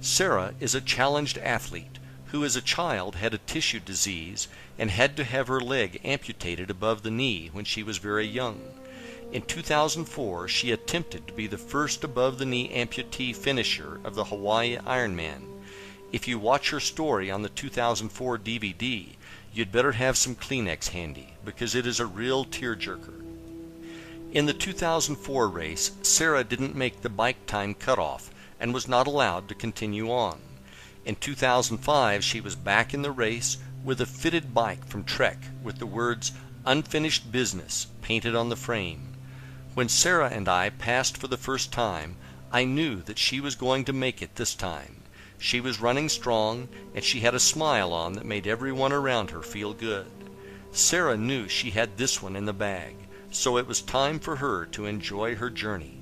Sarah is a challenged athlete who as a child had a tissue disease and had to have her leg amputated above the knee when she was very young. In 2004, she attempted to be the first above-the-knee amputee finisher of the Hawaii Ironman. If you watch her story on the 2004 DVD, you'd better have some Kleenex handy, because it is a real tearjerker. In the 2004 race, Sarah didn't make the bike time cutoff and was not allowed to continue on. In 2005, she was back in the race with a fitted bike from Trek with the words "Unfinished Business" painted on the frame. When Sarah and I passed for the first time, I knew that she was going to make it this time. She was running strong, and she had a smile on that made everyone around her feel good. Sarah knew she had this one in the bag, so it was time for her to enjoy her journey.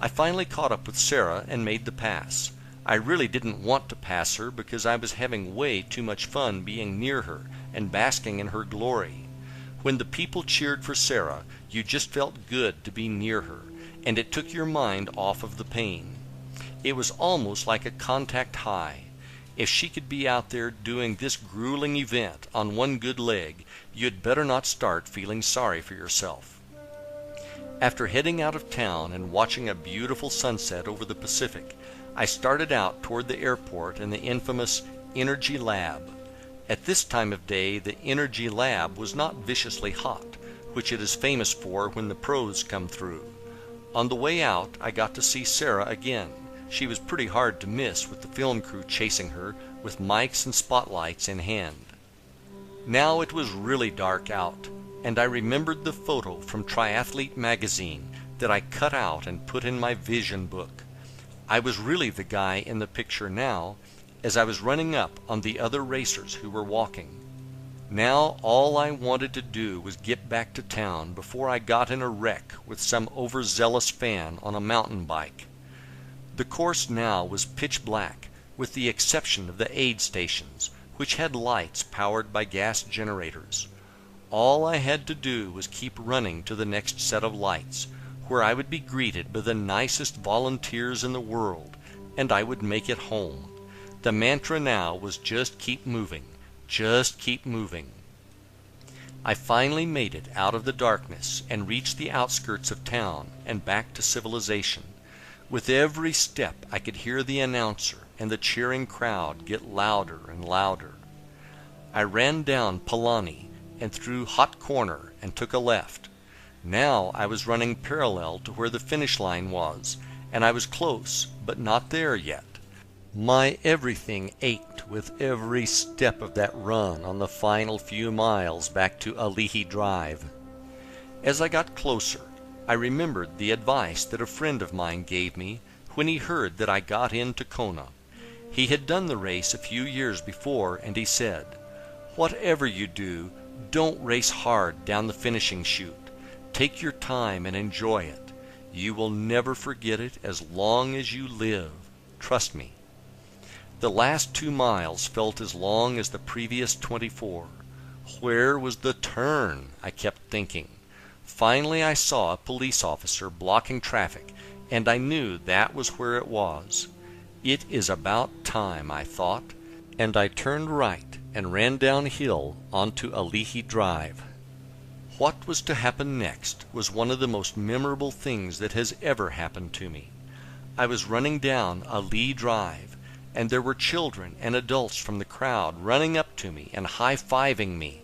I finally caught up with Sarah and made the pass. I really didn't want to pass her because I was having way too much fun being near her and basking in her glory. When the people cheered for Sarah, you just felt good to be near her, and it took your mind off of the pain. It was almost like a contact high. If she could be out there doing this grueling event on one good leg, you'd better not start feeling sorry for yourself. After heading out of town and watching a beautiful sunset over the Pacific, I started out toward the airport and the infamous Energy Lab. At this time of day, the Energy Lab was not viciously hot, which it is famous for when the pros come through. On the way out, I got to see Sarah again. She was pretty hard to miss with the film crew chasing her with mics and spotlights in hand. Now it was really dark out, and I remembered the photo from Triathlete magazine that I cut out and put in my vision book. I was really the guy in the picture now, as I was running up on the other racers who were walking. Now all I wanted to do was get back to town before I got in a wreck with some overzealous fan on a mountain bike. The course now was pitch black, with the exception of the aid stations, which had lights powered by gas generators. All I had to do was keep running to the next set of lights, where I would be greeted by the nicest volunteers in the world, and I would make it home. The mantra now was just keep moving, just keep moving. I finally made it out of the darkness and reached the outskirts of town and back to civilization. With every step I could hear the announcer and the cheering crowd get louder and louder. I ran down Palani and through Hot Corner and took a left. Now I was running parallel to where the finish line was, and I was close, but not there yet. My everything ached with every step of that run on the final few miles back to Alihi Drive. As I got closer, I remembered the advice that a friend of mine gave me when he heard that I got into Kona. He had done the race a few years before, and he said, "Whatever you do, don't race hard down the finishing chute. Take your time and enjoy it. You will never forget it as long as you live. Trust me." The last 2 miles felt as long as the previous 24. Where was the turn? I kept thinking. Finally I saw a police officer blocking traffic, and I knew that was where it was. It is about time, I thought, and I turned right and ran downhill onto Alihi Drive. What was to happen next was one of the most memorable things that has ever happened to me. I was running down Alihi Drive, and there were children and adults from the crowd running up to me and high-fiving me.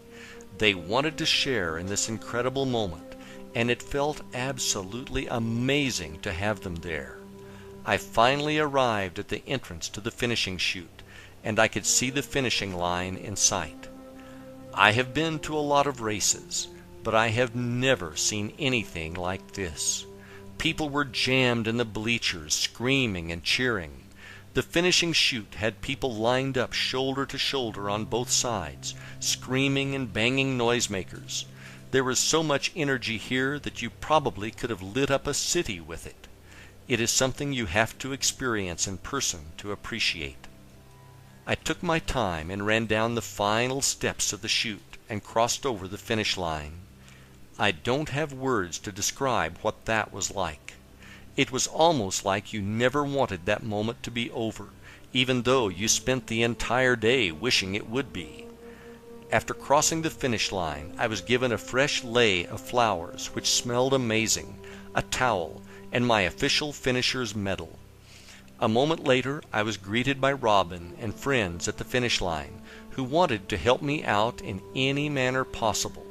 They wanted to share in this incredible moment, and it felt absolutely amazing to have them there. I finally arrived at the entrance to the finishing chute, and I could see the finishing line in sight. I have been to a lot of races, but I have never seen anything like this. People were jammed in the bleachers, screaming and cheering. The finishing chute had people lined up shoulder to shoulder on both sides, screaming and banging noisemakers. There was so much energy here that you probably could have lit up a city with it. It is something you have to experience in person to appreciate. I took my time and ran down the final steps of the chute and crossed over the finish line. I don't have words to describe what that was like. It was almost like you never wanted that moment to be over, even though you spent the entire day wishing it would be. After crossing the finish line, I was given a fresh lei of flowers which smelled amazing, a towel, and my official finisher's medal. A moment later, I was greeted by Robin and friends at the finish line who wanted to help me out in any manner possible.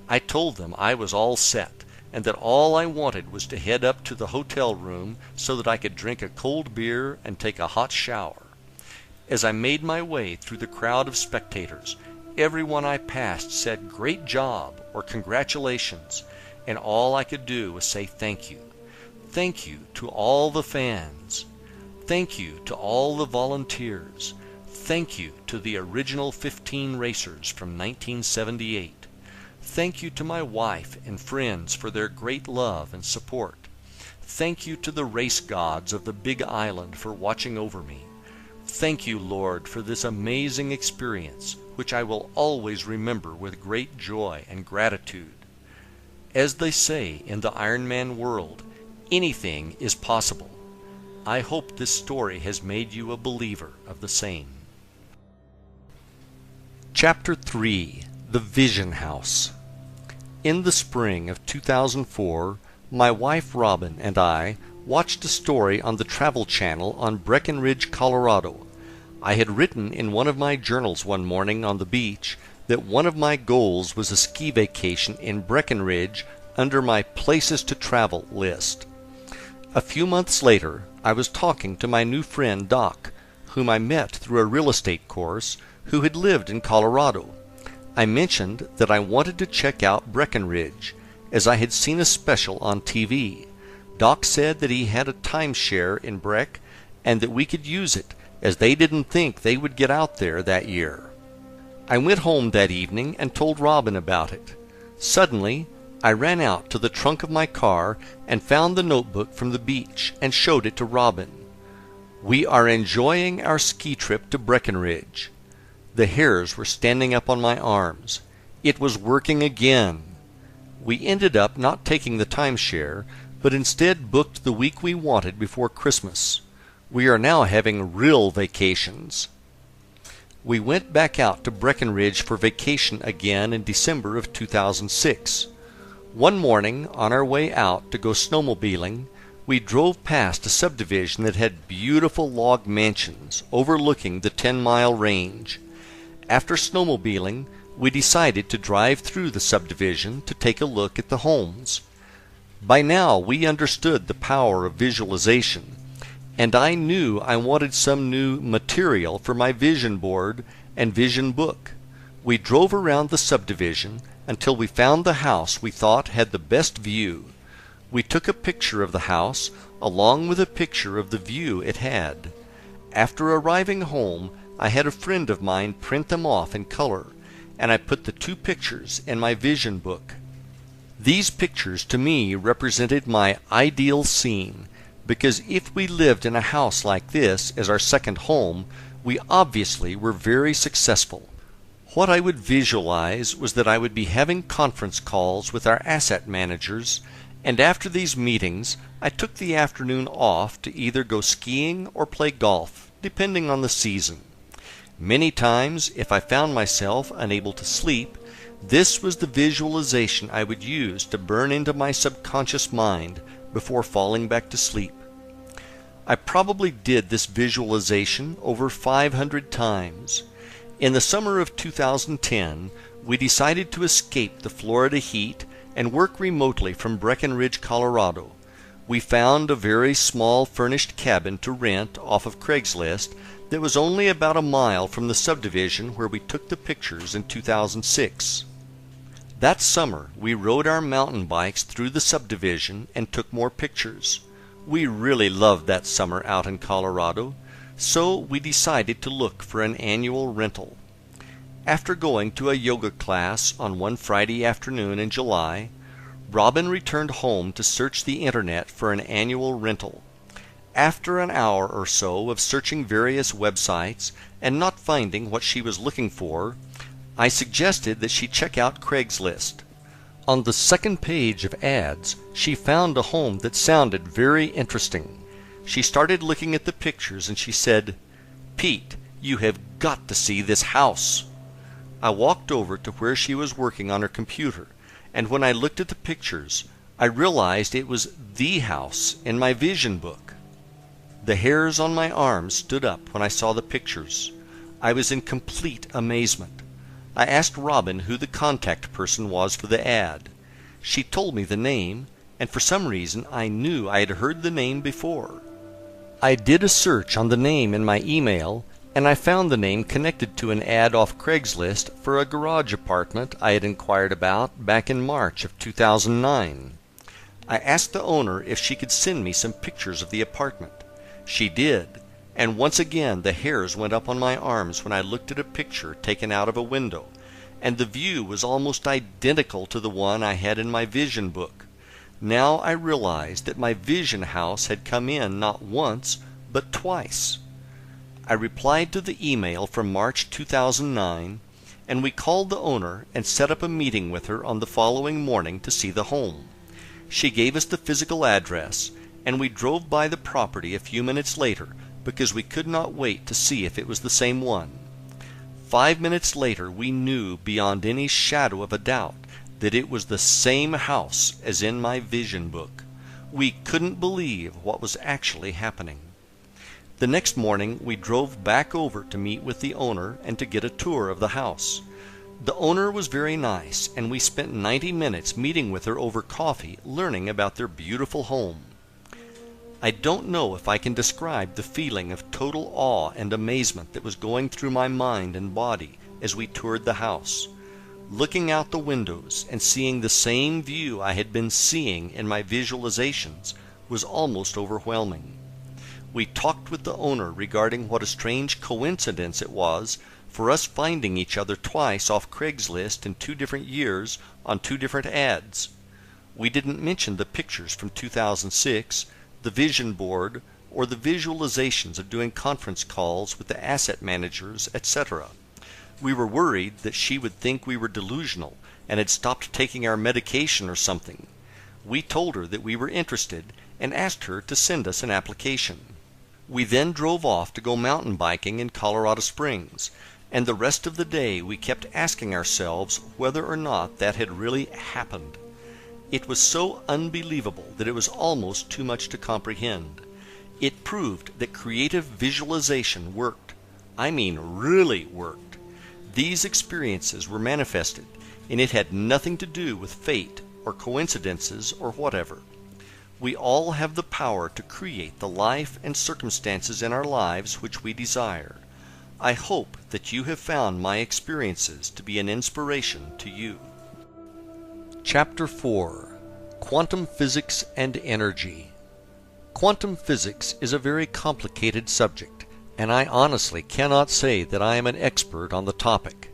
I told them I was all set, and that all I wanted was to head up to the hotel room so that I could drink a cold beer and take a hot shower. As I made my way through the crowd of spectators, everyone I passed said "great job" or "congratulations," and all I could do was say thank you. Thank you to all the fans. Thank you to all the volunteers. Thank you to the original 15 racers from 1978. Thank you to my wife and friends for their great love and support. Thank you to the race gods of the Big Island for watching over me. Thank you, Lord, for this amazing experience, which I will always remember with great joy and gratitude. As they say in the Ironman world, anything is possible. I hope this story has made you a believer of the same. Chapter 3. The Vision House. In the spring of 2004, my wife Robin and I watched a story on the Travel Channel on Breckenridge, Colorado. I had written in one of my journals one morning on the beach that one of my goals was a ski vacation in Breckenridge under my Places to Travel list. A few months later, I was talking to my new friend Doc, whom I met through a real estate course, who had lived in Colorado. I mentioned that I wanted to check out Breckenridge, as I had seen a special on TV. Doc said that he had a timeshare in Breck, and that we could use it, as they didn't think they would get out there that year. I went home that evening and told Robin about it. Suddenly, I ran out to the trunk of my car and found the notebook from the beach and showed it to Robin. "We are enjoying our ski trip to Breckenridge." The hairs were standing up on my arms. It was working again. We ended up not taking the timeshare, but instead booked the week we wanted before Christmas. We are now having real vacations. We went back out to Breckenridge for vacation again in December of 2006. One morning, on our way out to go snowmobiling, we drove past a subdivision that had beautiful log mansions overlooking the 10-mile range. After snowmobiling, we decided to drive through the subdivision to take a look at the homes. By now we understood the power of visualization, and I knew I wanted some new material for my vision board and vision book. We drove around the subdivision until we found the house we thought had the best view. We took a picture of the house along with a picture of the view it had. After arriving home, I had a friend of mine print them off in color, and I put the two pictures in my vision book. These pictures to me represented my ideal scene, because if we lived in a house like this as our second home, we obviously were very successful. What I would visualize was that I would be having conference calls with our asset managers, and after these meetings I took the afternoon off to either go skiing or play golf, depending on the season. Many times, if I found myself unable to sleep, this was the visualization I would use to burn into my subconscious mind before falling back to sleep. I probably did this visualization over 500 times. In the summer of 2010, we decided to escape the Florida heat and work remotely from Breckenridge, Colorado. We found a very small furnished cabin to rent off of Craigslist that was only about a mile from the subdivision where we took the pictures in 2006. That summer, we rode our mountain bikes through the subdivision and took more pictures. We really loved that summer out in Colorado, so we decided to look for an annual rental. After going to a yoga class on one Friday afternoon in July, Robin returned home to search the internet for an annual rental. After an hour or so of searching various websites and not finding what she was looking for, I suggested that she check out Craigslist. On the second page of ads, she found a home that sounded very interesting. She started looking at the pictures and she said, "Pete, you have got to see this house." I walked over to where she was working on her computer, and when I looked at the pictures, I realized it was the house in my vision book. The hairs on my arms stood up when I saw the pictures. I was in complete amazement. I asked Robin who the contact person was for the ad. She told me the name, and for some reason I knew I had heard the name before. I did a search on the name in my email, and I found the name connected to an ad off Craigslist for a garage apartment I had inquired about back in March of 2009. I asked the owner if she could send me some pictures of the apartment. She did, and once again the hairs went up on my arms when I looked at a picture taken out of a window, and the view was almost identical to the one I had in my vision book. Now I realized that my vision house had come in not once, but twice. I replied to the email from March 2009, and we called the owner and set up a meeting with her on the following morning to see the home. She gave us the physical address, and we drove by the property a few minutes later because we could not wait to see if it was the same one. 5 minutes later we knew beyond any shadow of a doubt that it was the same house as in my vision book. We couldn't believe what was actually happening. The next morning we drove back over to meet with the owner and to get a tour of the house. The owner was very nice, and we spent 90 minutes meeting with her over coffee, learning about their beautiful home. I don't know if I can describe the feeling of total awe and amazement that was going through my mind and body as we toured the house. Looking out the windows and seeing the same view I had been seeing in my visualizations was almost overwhelming. We talked with the owner regarding what a strange coincidence it was for us finding each other twice off Craigslist in 2 different years on 2 different ads. We didn't mention the pictures from 2006, the vision board, or the visualizations of doing conference calls with the asset managers, etc. We were worried that she would think we were delusional and had stopped taking our medication or something. We told her that we were interested and asked her to send us an application. We then drove off to go mountain biking in Colorado Springs, and the rest of the day we kept asking ourselves whether or not that had really happened. It was so unbelievable that it was almost too much to comprehend. It proved that creative visualization worked. I mean, really worked. These experiences were manifested, and it had nothing to do with fate or coincidences or whatever. We all have the power to create the life and circumstances in our lives which we desire. I hope that you have found my experiences to be an inspiration to you. Chapter 4. Quantum Physics and Energy. Quantum physics is a very complicated subject, and I honestly cannot say that I am an expert on the topic.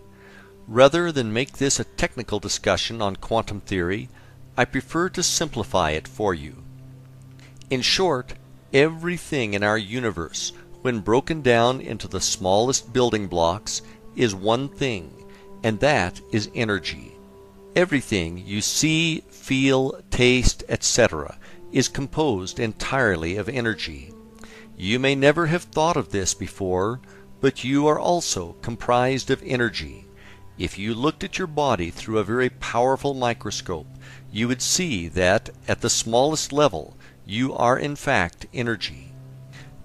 Rather than make this a technical discussion on quantum theory, I prefer to simplify it for you. In short, everything in our universe, when broken down into the smallest building blocks, is one thing, and that is energy. Everything you see, feel, taste, etc. is composed entirely of energy. You may never have thought of this before, but you are also comprised of energy. If you looked at your body through a very powerful microscope, you would see that, at the smallest level, you are in fact energy.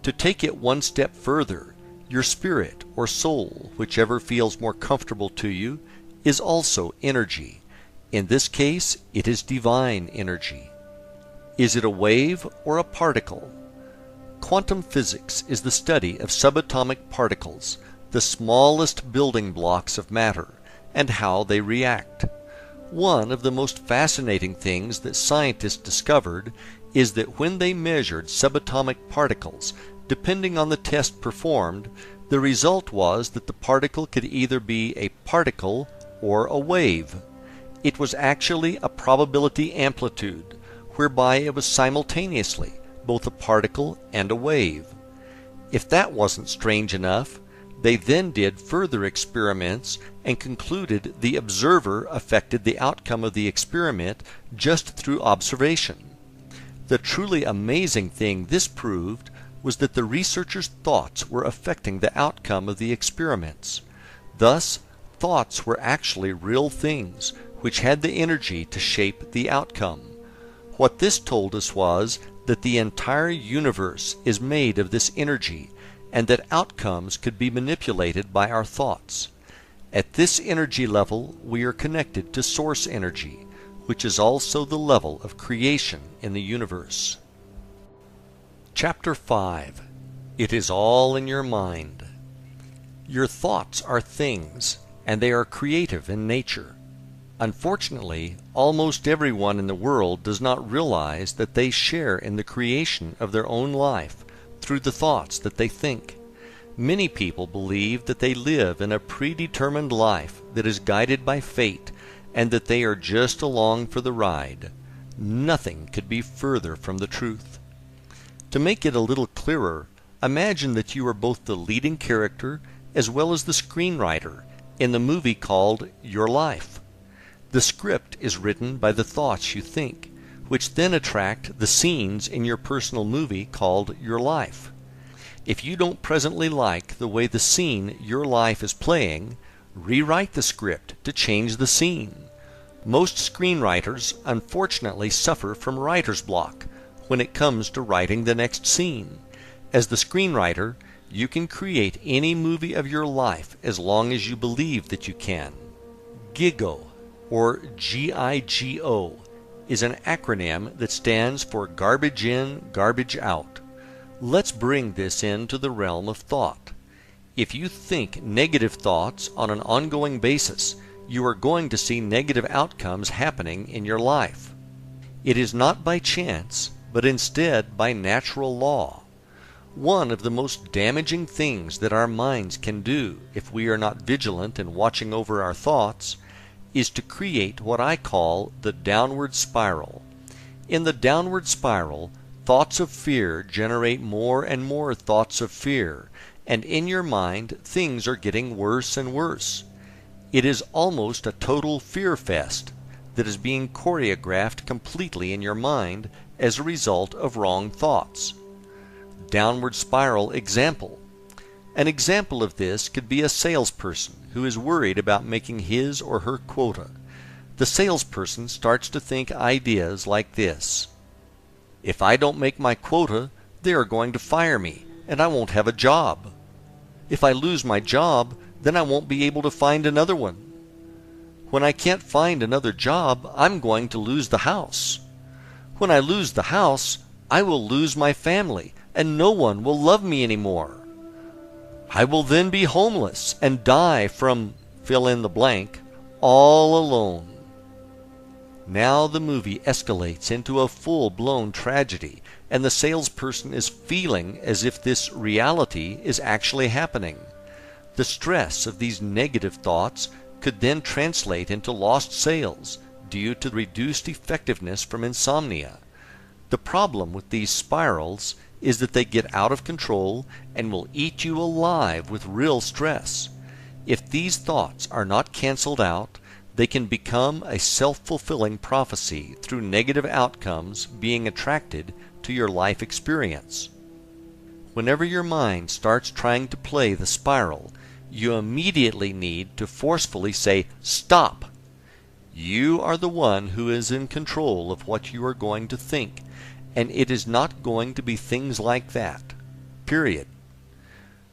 To take it one step further, your spirit or soul, whichever feels more comfortable to you, is also energy. In this case, it is divine energy. Is it a wave or a particle? Quantum physics is the study of subatomic particles, the smallest building blocks of matter, and how they react. One of the most fascinating things that scientists discovered is that when they measured subatomic particles, depending on the test performed, the result was that the particle could either be a particle or a wave. It was actually a probability amplitude, whereby it was simultaneously both a particle and a wave. If that wasn't strange enough, they then did further experiments and concluded the observer affected the outcome of the experiment just through observation. The truly amazing thing this proved was that the researchers' thoughts were affecting the outcome of the experiments. Thus, thoughts were actually real things which had the energy to shape the outcome. What this told us was that the entire universe is made of this energy, and that outcomes could be manipulated by our thoughts. At this energy level, we are connected to source energy, which is also the level of creation in the universe. Chapter 5. It is all in your mind. Your thoughts are things, and they are creative in nature. Unfortunately, almost everyone in the world does not realize that they share in the creation of their own life through the thoughts that they think. Many people believe that they live in a predetermined life that is guided by fate, and that they are just along for the ride. Nothing could be further from the truth. To make it a little clearer, imagine that you are both the leading character as well as the screenwriter in the movie called Your Life. The script is written by the thoughts you think, which then attract the scenes in your personal movie called Your Life. If you don't presently like the way the scene Your Life is playing, rewrite the script to change the scene. Most screenwriters unfortunately suffer from writer's block when it comes to writing the next scene. As the screenwriter, you can create any movie of your life as long as you believe that you can. GIGO, or G-I-G-O, is an acronym that stands for Garbage In, Garbage Out. Let's bring this into the realm of thought. If you think negative thoughts on an ongoing basis, you are going to see negative outcomes happening in your life. It is not by chance, but instead by natural law. One of the most damaging things that our minds can do if we are not vigilant in watching over our thoughts is to create what I call the downward spiral. In the downward spiral, thoughts of fear generate more and more thoughts of fear, and in your mind things are getting worse and worse. It is almost a total fear fest that is being choreographed completely in your mind as a result of wrong thoughts. Downward spiral example. An example of this could be a salesperson who is worried about making his or her quota. The salesperson starts to think ideas like this: if I don't make my quota, they are going to fire me, and I won't have a job. If I lose my job, then I won't be able to find another one. When I can't find another job, I'm going to lose the house. When I lose the house, I will lose my family, and no one will love me anymore. I will then be homeless and die from fill in the blank, all alone. Now the movie escalates into a full-blown tragedy, and the salesperson is feeling as if this reality is actually happening. The stress of these negative thoughts could then translate into lost sales due to reduced effectiveness from insomnia. The problem with these spirals is that they get out of control and will eat you alive with real stress. If these thoughts are not canceled out, they can become a self-fulfilling prophecy through negative outcomes being attracted to your life experience. Whenever your mind starts trying to play the spiral, you immediately need to forcefully say, "Stop!" You are the one who is in control of what you are going to think, and it is not going to be things like that. Period.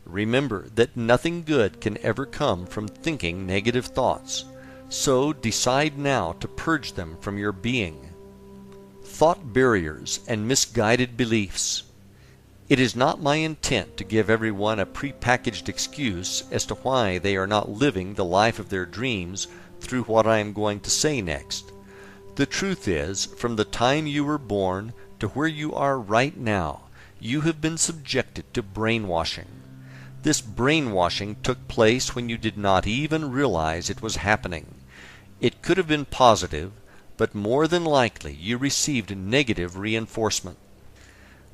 Remember that nothing good can ever come from thinking negative thoughts. So decide now to purge them from your being. Thought barriers and misguided beliefs. It is not my intent to give everyone a prepackaged excuse as to why they are not living the life of their dreams through what I am going to say next. The truth is, from the time you were born to where you are right now, you have been subjected to brainwashing. This brainwashing took place when you did not even realize it was happening. It could have been positive, but more than likely you received negative reinforcement.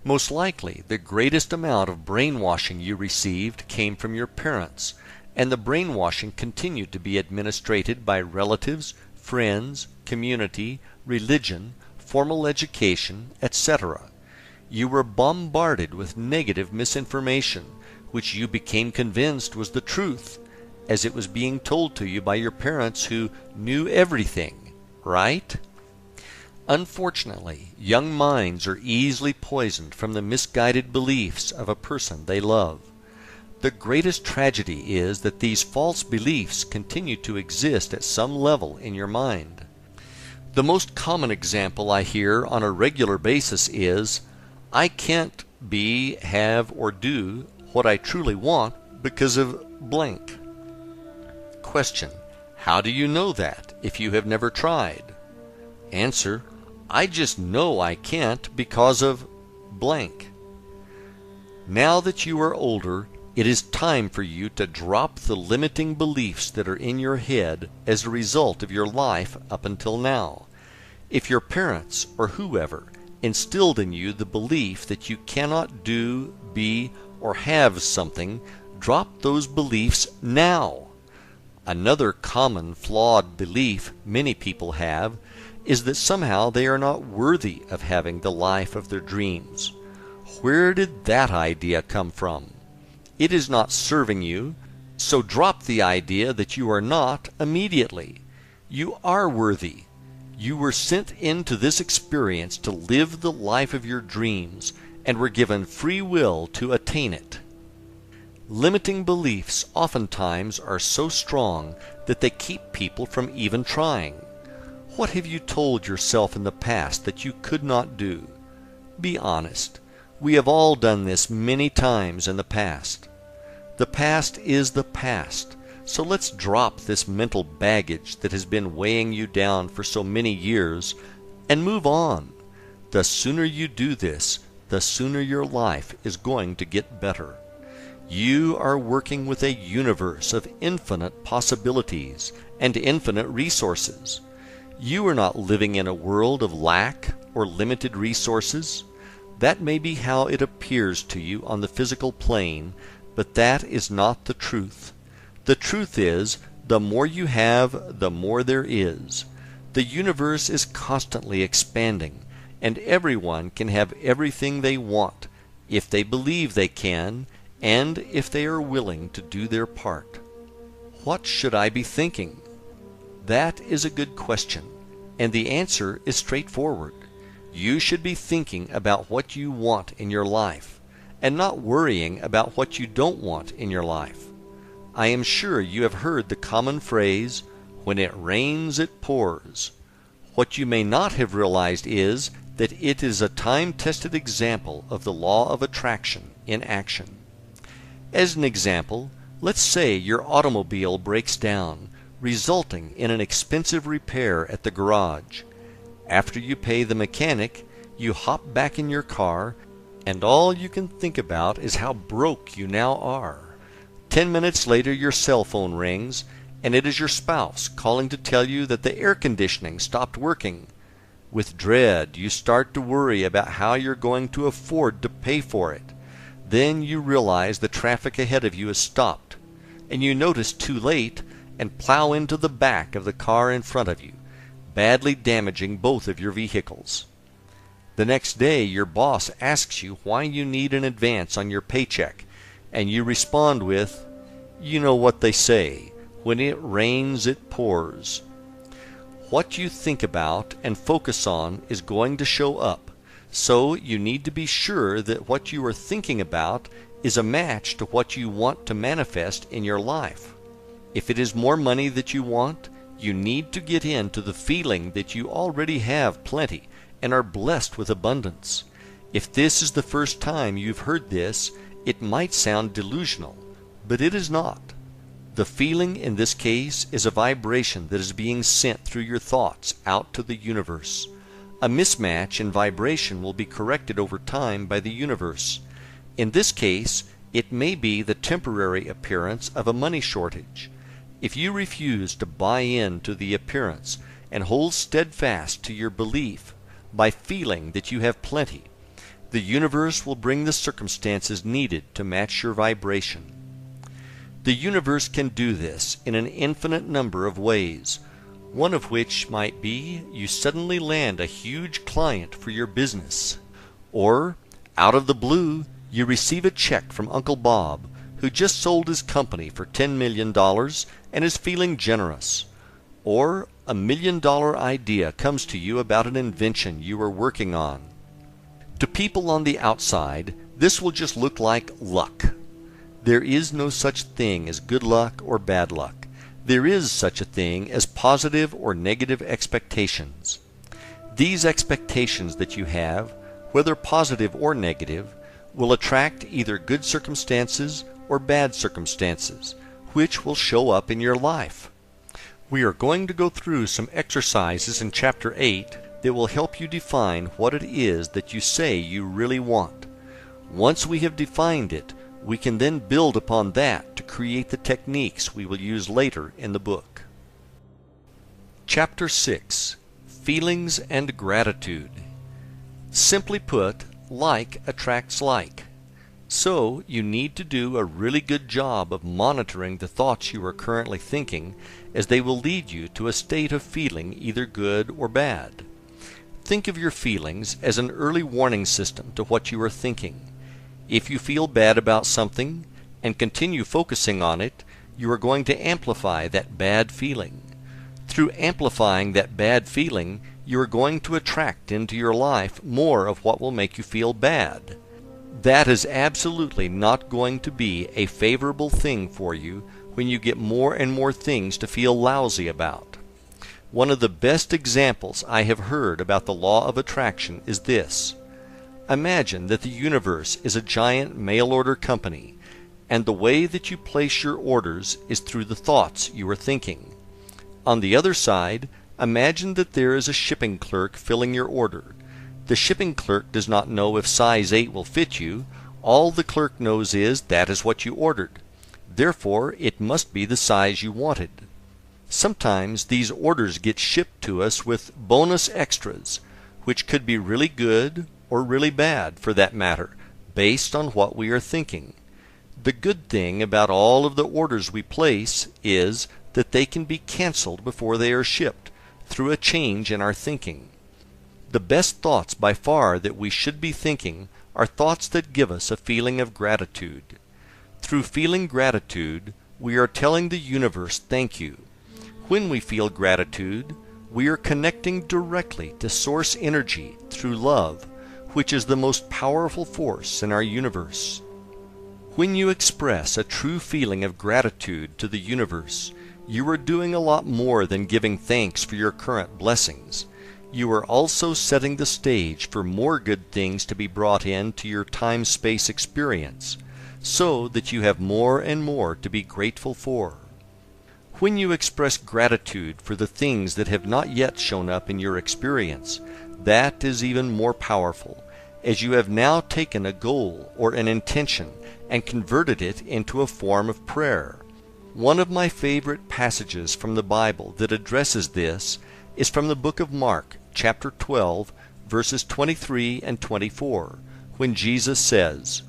Most likely, the greatest amount of brainwashing you received came from your parents, and the brainwashing continued to be administered by relatives, friends, community, religion, formal education, etc. You were bombarded with negative misinformation, which you became convinced was the truth, as it was being told to you by your parents who knew everything, right? Unfortunately, young minds are easily poisoned from the misguided beliefs of a person they love. The greatest tragedy is that these false beliefs continue to exist at some level in your mind. The most common example I hear on a regular basis is, "I can't be, have, or do what I truly want because of blank." Question: how do you know that if you have never tried? Answer: I just know I can't because of blank. Now that you are older, it is time for you to drop the limiting beliefs that are in your head as a result of your life up until now. If your parents or whoever instilled in you the belief that you cannot do, be, or have something, drop those beliefs now. Another common flawed belief many people have is that somehow they are not worthy of having the life of their dreams. Where did that idea come from? It is not serving you, so drop the idea that you are not immediately. You are worthy. You were sent into this experience to live the life of your dreams and were given free will to attain it. Limiting beliefs oftentimes are so strong that they keep people from even trying. What have you told yourself in the past that you could not do? Be honest. We have all done this many times in the past. The past is the past, so let's drop this mental baggage that has been weighing you down for so many years and move on. The sooner you do this, the sooner your life is going to get better. You are working with a universe of infinite possibilities and infinite resources. You are not living in a world of lack or limited resources. That may be how it appears to you on the physical plane, But that is not the truth. The truth is, the more you have, the more there is. The universe is constantly expanding, and everyone can have everything they want, if they believe they can, and if they are willing to do their part. What should I be thinking? That is a good question, and the answer is straightforward. You should be thinking about what you want in your life, and not worrying about what you don't want in your life. I am sure you have heard the common phrase, "When it rains, it pours." What you may not have realized is that it is a time-tested example of the law of attraction in action. As an example, let's say your automobile breaks down, resulting in an expensive repair at the garage. After you pay the mechanic, you hop back in your car, and all you can think about is how broke you now are. 10 minutes later, your cell phone rings, and it is your spouse calling to tell you that the air conditioning stopped working. With dread, you start to worry about how you're going to afford to pay for it. Then you realize the traffic ahead of you is stopped, and you notice too late and plow into the back of the car in front of you, badly damaging both of your vehicles. The next day, your boss asks you why you need an advance on your paycheck, and you respond with, "You know what they say, when it rains it pours." What you think about and focus on is going to show up, so you need to be sure that what you are thinking about is a match to what you want to manifest in your life. If it is more money that you want, you need to get into the feeling that you already have plenty and are blessed with abundance. If this is the first time you've heard this, it might sound delusional, but it is not. The feeling in this case is a vibration that is being sent through your thoughts out to the universe. A mismatch in vibration will be corrected over time by the universe. In this case, it may be the temporary appearance of a money shortage. If you refuse to buy in to the appearance and hold steadfast to your belief by feeling that you have plenty, the universe will bring the circumstances needed to match your vibration. The universe can do this in an infinite number of ways, one of which might be you suddenly land a huge client for your business, or, out of the blue, you receive a check from Uncle Bob, who just sold his company for $10 million and is feeling generous, or a $1 million idea comes to you about an invention you are working on. To people on the outside, this will just look like luck. There is no such thing as good luck or bad luck. There is such a thing as positive or negative expectations. These expectations that you have, whether positive or negative, will attract either good circumstances or bad circumstances, which will show up in your life. We are going to go through some exercises in Chapter 8 that will help you define what it is that you say you really want. Once we have defined it, we can then build upon that to create the techniques we will use later in the book. Chapter 6. Feelings and Gratitude. Simply put, like attracts like. So you need to do a really good job of monitoring the thoughts you are currently thinking, as they will lead you to a state of feeling either good or bad. Think of your feelings as an early warning system to what you are thinking. If you feel bad about something and continue focusing on it, you are going to amplify that bad feeling. Through amplifying that bad feeling, you are going to attract into your life more of what will make you feel bad. That is absolutely not going to be a favorable thing for you when you get more and more things to feel lousy about. One of the best examples I have heard about the law of attraction is this. Imagine that the universe is a giant mail-order company, and the way that you place your orders is through the thoughts you are thinking. On the other side, imagine that there is a shipping clerk filling your order. The shipping clerk does not know if size 8 will fit you. All the clerk knows is that is what you ordered. Therefore, it must be the size you wanted. Sometimes these orders get shipped to us with bonus extras, which could be really good or really bad, for that matter, based on what we are thinking. The good thing about all of the orders we place is that they can be canceled before they are shipped through a change in our thinking. The best thoughts by far that we should be thinking are thoughts that give us a feeling of gratitude. Through feeling gratitude, we are telling the universe thank you. When we feel gratitude, we are connecting directly to source energy through love, which is the most powerful force in our universe. When you express a true feeling of gratitude to the universe, you are doing a lot more than giving thanks for your current blessings. You are also setting the stage for more good things to be brought into your time-space experience, so that you have more and more to be grateful for. When you express gratitude for the things that have not yet shown up in your experience, that is even more powerful, as you have now taken a goal or an intention and converted it into a form of prayer. One of my favorite passages from the Bible that addresses this is from the book of Mark, chapter 12, verses 23 and 24, when Jesus says,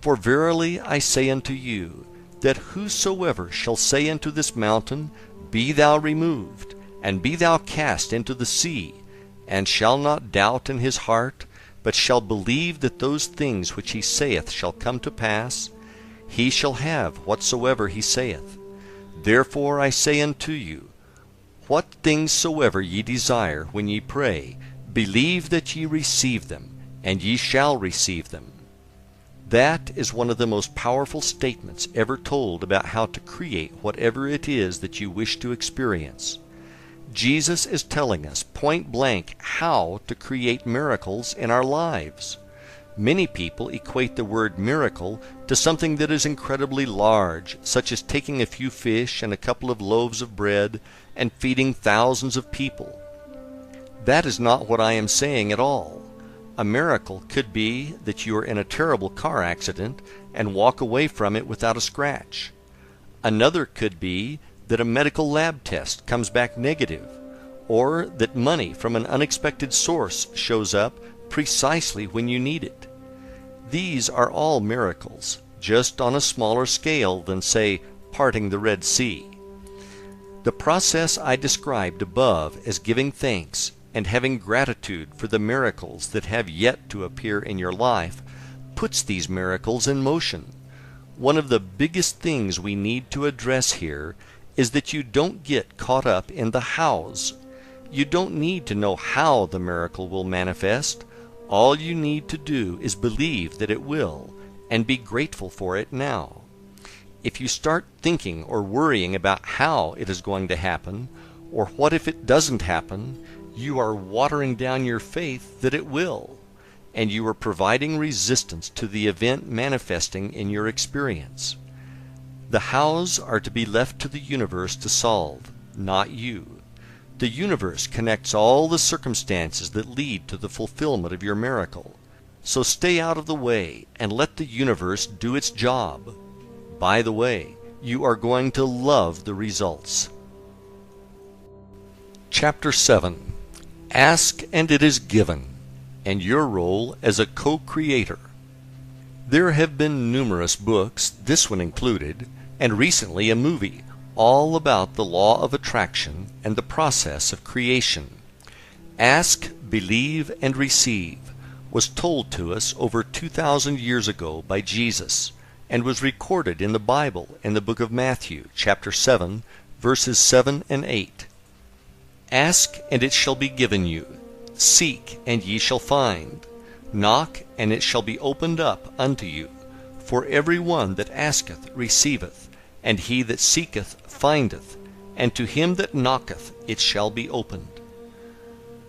"For verily I say unto you, that whosoever shall say unto this mountain, Be thou removed, and be thou cast into the sea, and shall not doubt in his heart, but shall believe that those things which he saith shall come to pass, he shall have whatsoever he saith. Therefore I say unto you, what things soever ye desire when ye pray, believe that ye receive them, and ye shall receive them." That is one of the most powerful statements ever told about how to create whatever it is that you wish to experience. Jesus is telling us point blank how to create miracles in our lives. Many people equate the word miracle to something that is incredibly large, such as taking a few fish and a couple of loaves of bread and feeding thousands of people. That is not what I am saying at all. A miracle could be that you are in a terrible car accident and walk away from it without a scratch. Another could be that a medical lab test comes back negative, or that money from an unexpected source shows up precisely when you need it. These are all miracles, just on a smaller scale than, say, parting the Red Sea. The process I described above as giving thanks and having gratitude for the miracles that have yet to appear in your life puts these miracles in motion. One of the biggest things we need to address here is that you don't get caught up in the hows. You don't need to know how the miracle will manifest. All you need to do is believe that it will, and be grateful for it now. If you start thinking or worrying about how it is going to happen, or what if it doesn't happen, you are watering down your faith that it will, and you are providing resistance to the event manifesting in your experience. The hows are to be left to the universe to solve, not you. The universe connects all the circumstances that lead to the fulfillment of your miracle. So stay out of the way and let the universe do its job. By the way, you are going to love the results. Chapter 7. Ask and it is given, and your role as a co-creator. There have been numerous books, this one included, and recently a movie, all about the law of attraction and the process of creation. Ask, believe, and receive was told to us over 2,000 years ago by Jesus, and was recorded in the Bible in the book of Matthew, chapter 7, verses 7 and 8. Ask, and it shall be given you. Seek, and ye shall find. Knock, and it shall be opened up unto you. For every one that asketh receiveth, and he that seeketh findeth, and to him that knocketh it shall be opened.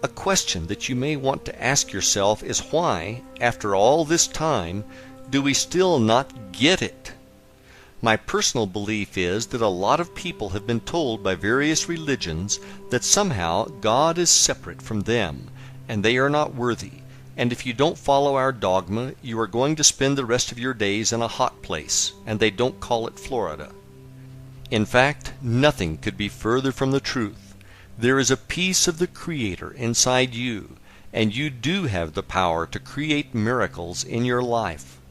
A question that you may want to ask yourself is why, after all this time, do we still not get it? My personal belief is that a lot of people have been told by various religions that somehow God is separate from them, and they are not worthy, and if you don't follow our dogma, you are going to spend the rest of your days in a hot place, and they don't call it Florida. In fact, nothing could be further from the truth. There is a piece of the Creator inside you, and you do have the power to create miracles in your life.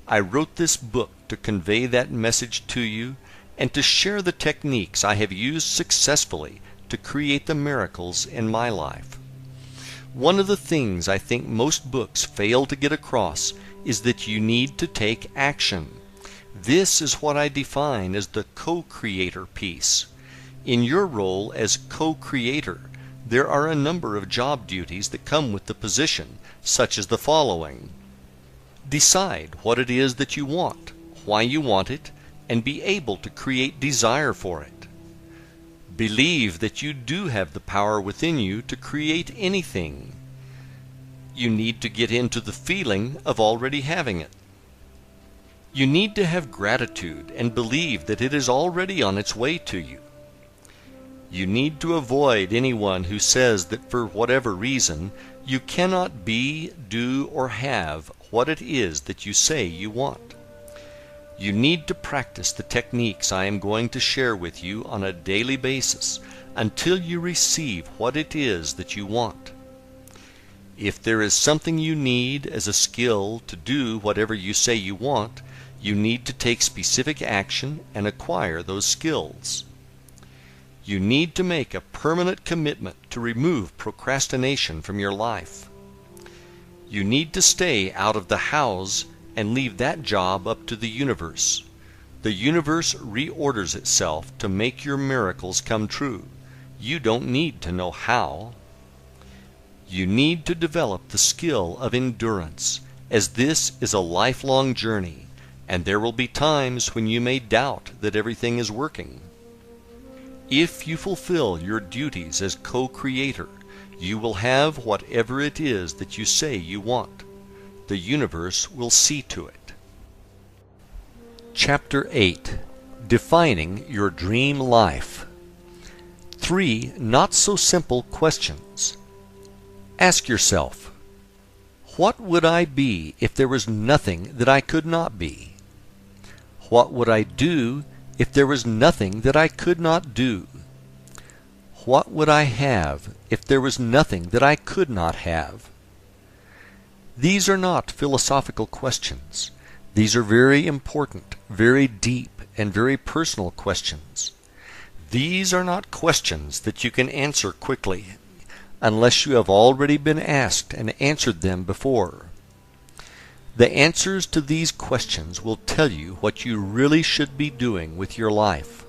I wrote this book to convey that message to you and to share the techniques I have used successfully to create the miracles in my life. One of the things I think most books fail to get across is that you need to take action. This is what I define as the co-creator piece. In your role as co-creator, there are a number of job duties that come with the position, such as the following. Decide what it is that you want, why you want it, and be able to create desire for it. Believe that you do have the power within you to create anything. You need to get into the feeling of already having it. You need to have gratitude and believe that it is already on its way to you. You need to avoid anyone who says that for whatever reason you cannot be, do, or have what it is that you say you want. You need to practice the techniques I am going to share with you on a daily basis until you receive what it is that you want. If there is something you need as a skill to do whatever you say you want, you need to take specific action and acquire those skills. You need to make a permanent commitment to remove procrastination from your life. You need to stay out of the hows and leave that job up to the universe. The universe reorders itself to make your miracles come true. You don't need to know how. You need to develop the skill of endurance, as this is a lifelong journey, and there will be times when you may doubt that everything is working. If you fulfill your duties as co-creator, you will have whatever it is that you say you want. The universe will see to it. Chapter 8. Defining Your Dream Life. 3 not-so-simple questions. Ask yourself, what would I be if there was nothing that I could not be? What would I do if there was nothing that I could not do? What would I have if there was nothing that I could not have? These are not philosophical questions. These are very important, very deep, and very personal questions. These are not questions that you can answer quickly, unless you have already been asked and answered them before. The answers to these questions will tell you what you really should be doing with your life.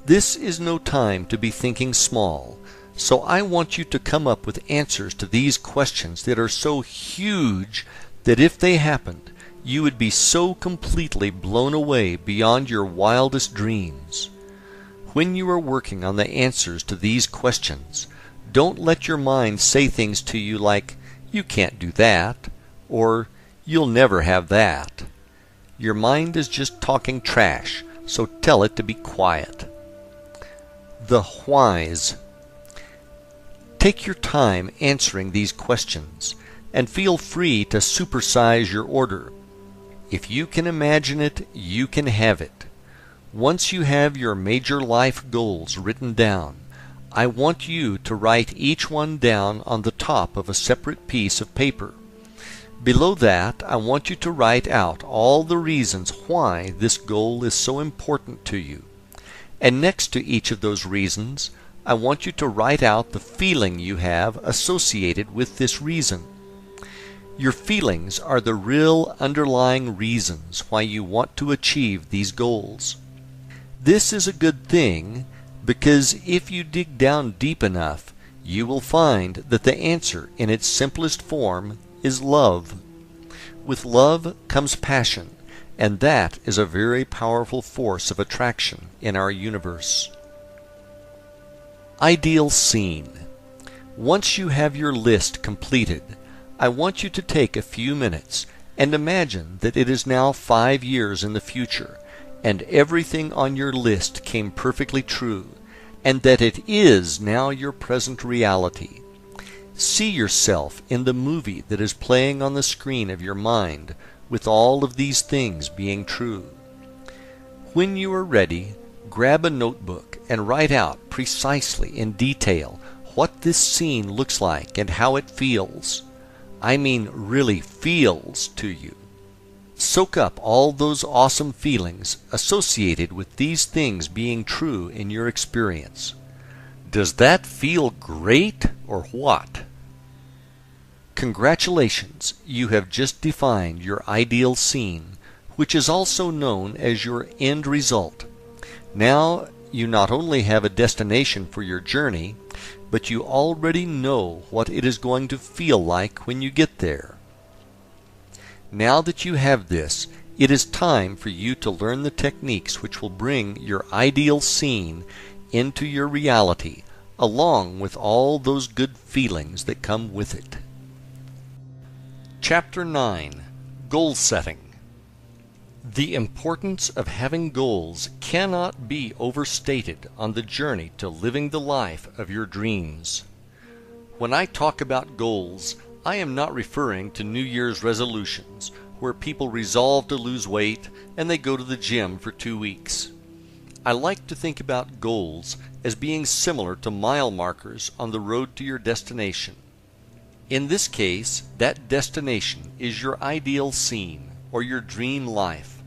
This is no time to be thinking small, so I want you to come up with answers to these questions that are so huge that if they happened, you would be so completely blown away beyond your wildest dreams. When you are working on the answers to these questions, don't let your mind say things to you like, "You can't do that," or "You'll never have that." Your mind is just talking trash, so tell it to be quiet. The whys. Take your time answering these questions, and feel free to supersize your order. If you can imagine it, you can have it. Once you have your major life goals written down, I want you to write each one down on the top of a separate piece of paper. Below that, I want you to write out all the reasons why this goal is so important to you. And next to each of those reasons, I want you to write out the feeling you have associated with this reason. Your feelings are the real underlying reasons why you want to achieve these goals. This is a good thing because if you dig down deep enough, you will find that the answer in its simplest form is love. With love comes passion, and that is a very powerful force of attraction in our universe. Ideal scene. Once you have your list completed, I want you to take a few minutes and imagine that it is now 5 years in the future, and everything on your list came perfectly true, and that it is now your present reality. See yourself in the movie that is playing on the screen of your mind, with all of these things being true. When you are ready, grab a notebook and write out precisely in detail what this scene looks like and how it feels. I mean really feels to you. Soak up all those awesome feelings associated with these things being true in your experience. Does that feel great or what? Congratulations, you have just defined your ideal scene, which is also known as your end result. Now you not only have a destination for your journey, but you already know what it is going to feel like when you get there. Now that you have this, it is time for you to learn the techniques which will bring your ideal scene into your reality, along with all those good feelings that come with it. Chapter 9. Goal Setting. The importance of having goals cannot be overstated on the journey to living the life of your dreams. When I talk about goals, I am not referring to New Year's resolutions, where people resolve to lose weight and they go to the gym for 2 weeks. I like to think about goals as being similar to mile markers on the road to your destination. In this case, that destination is your ideal scene, or your dream life.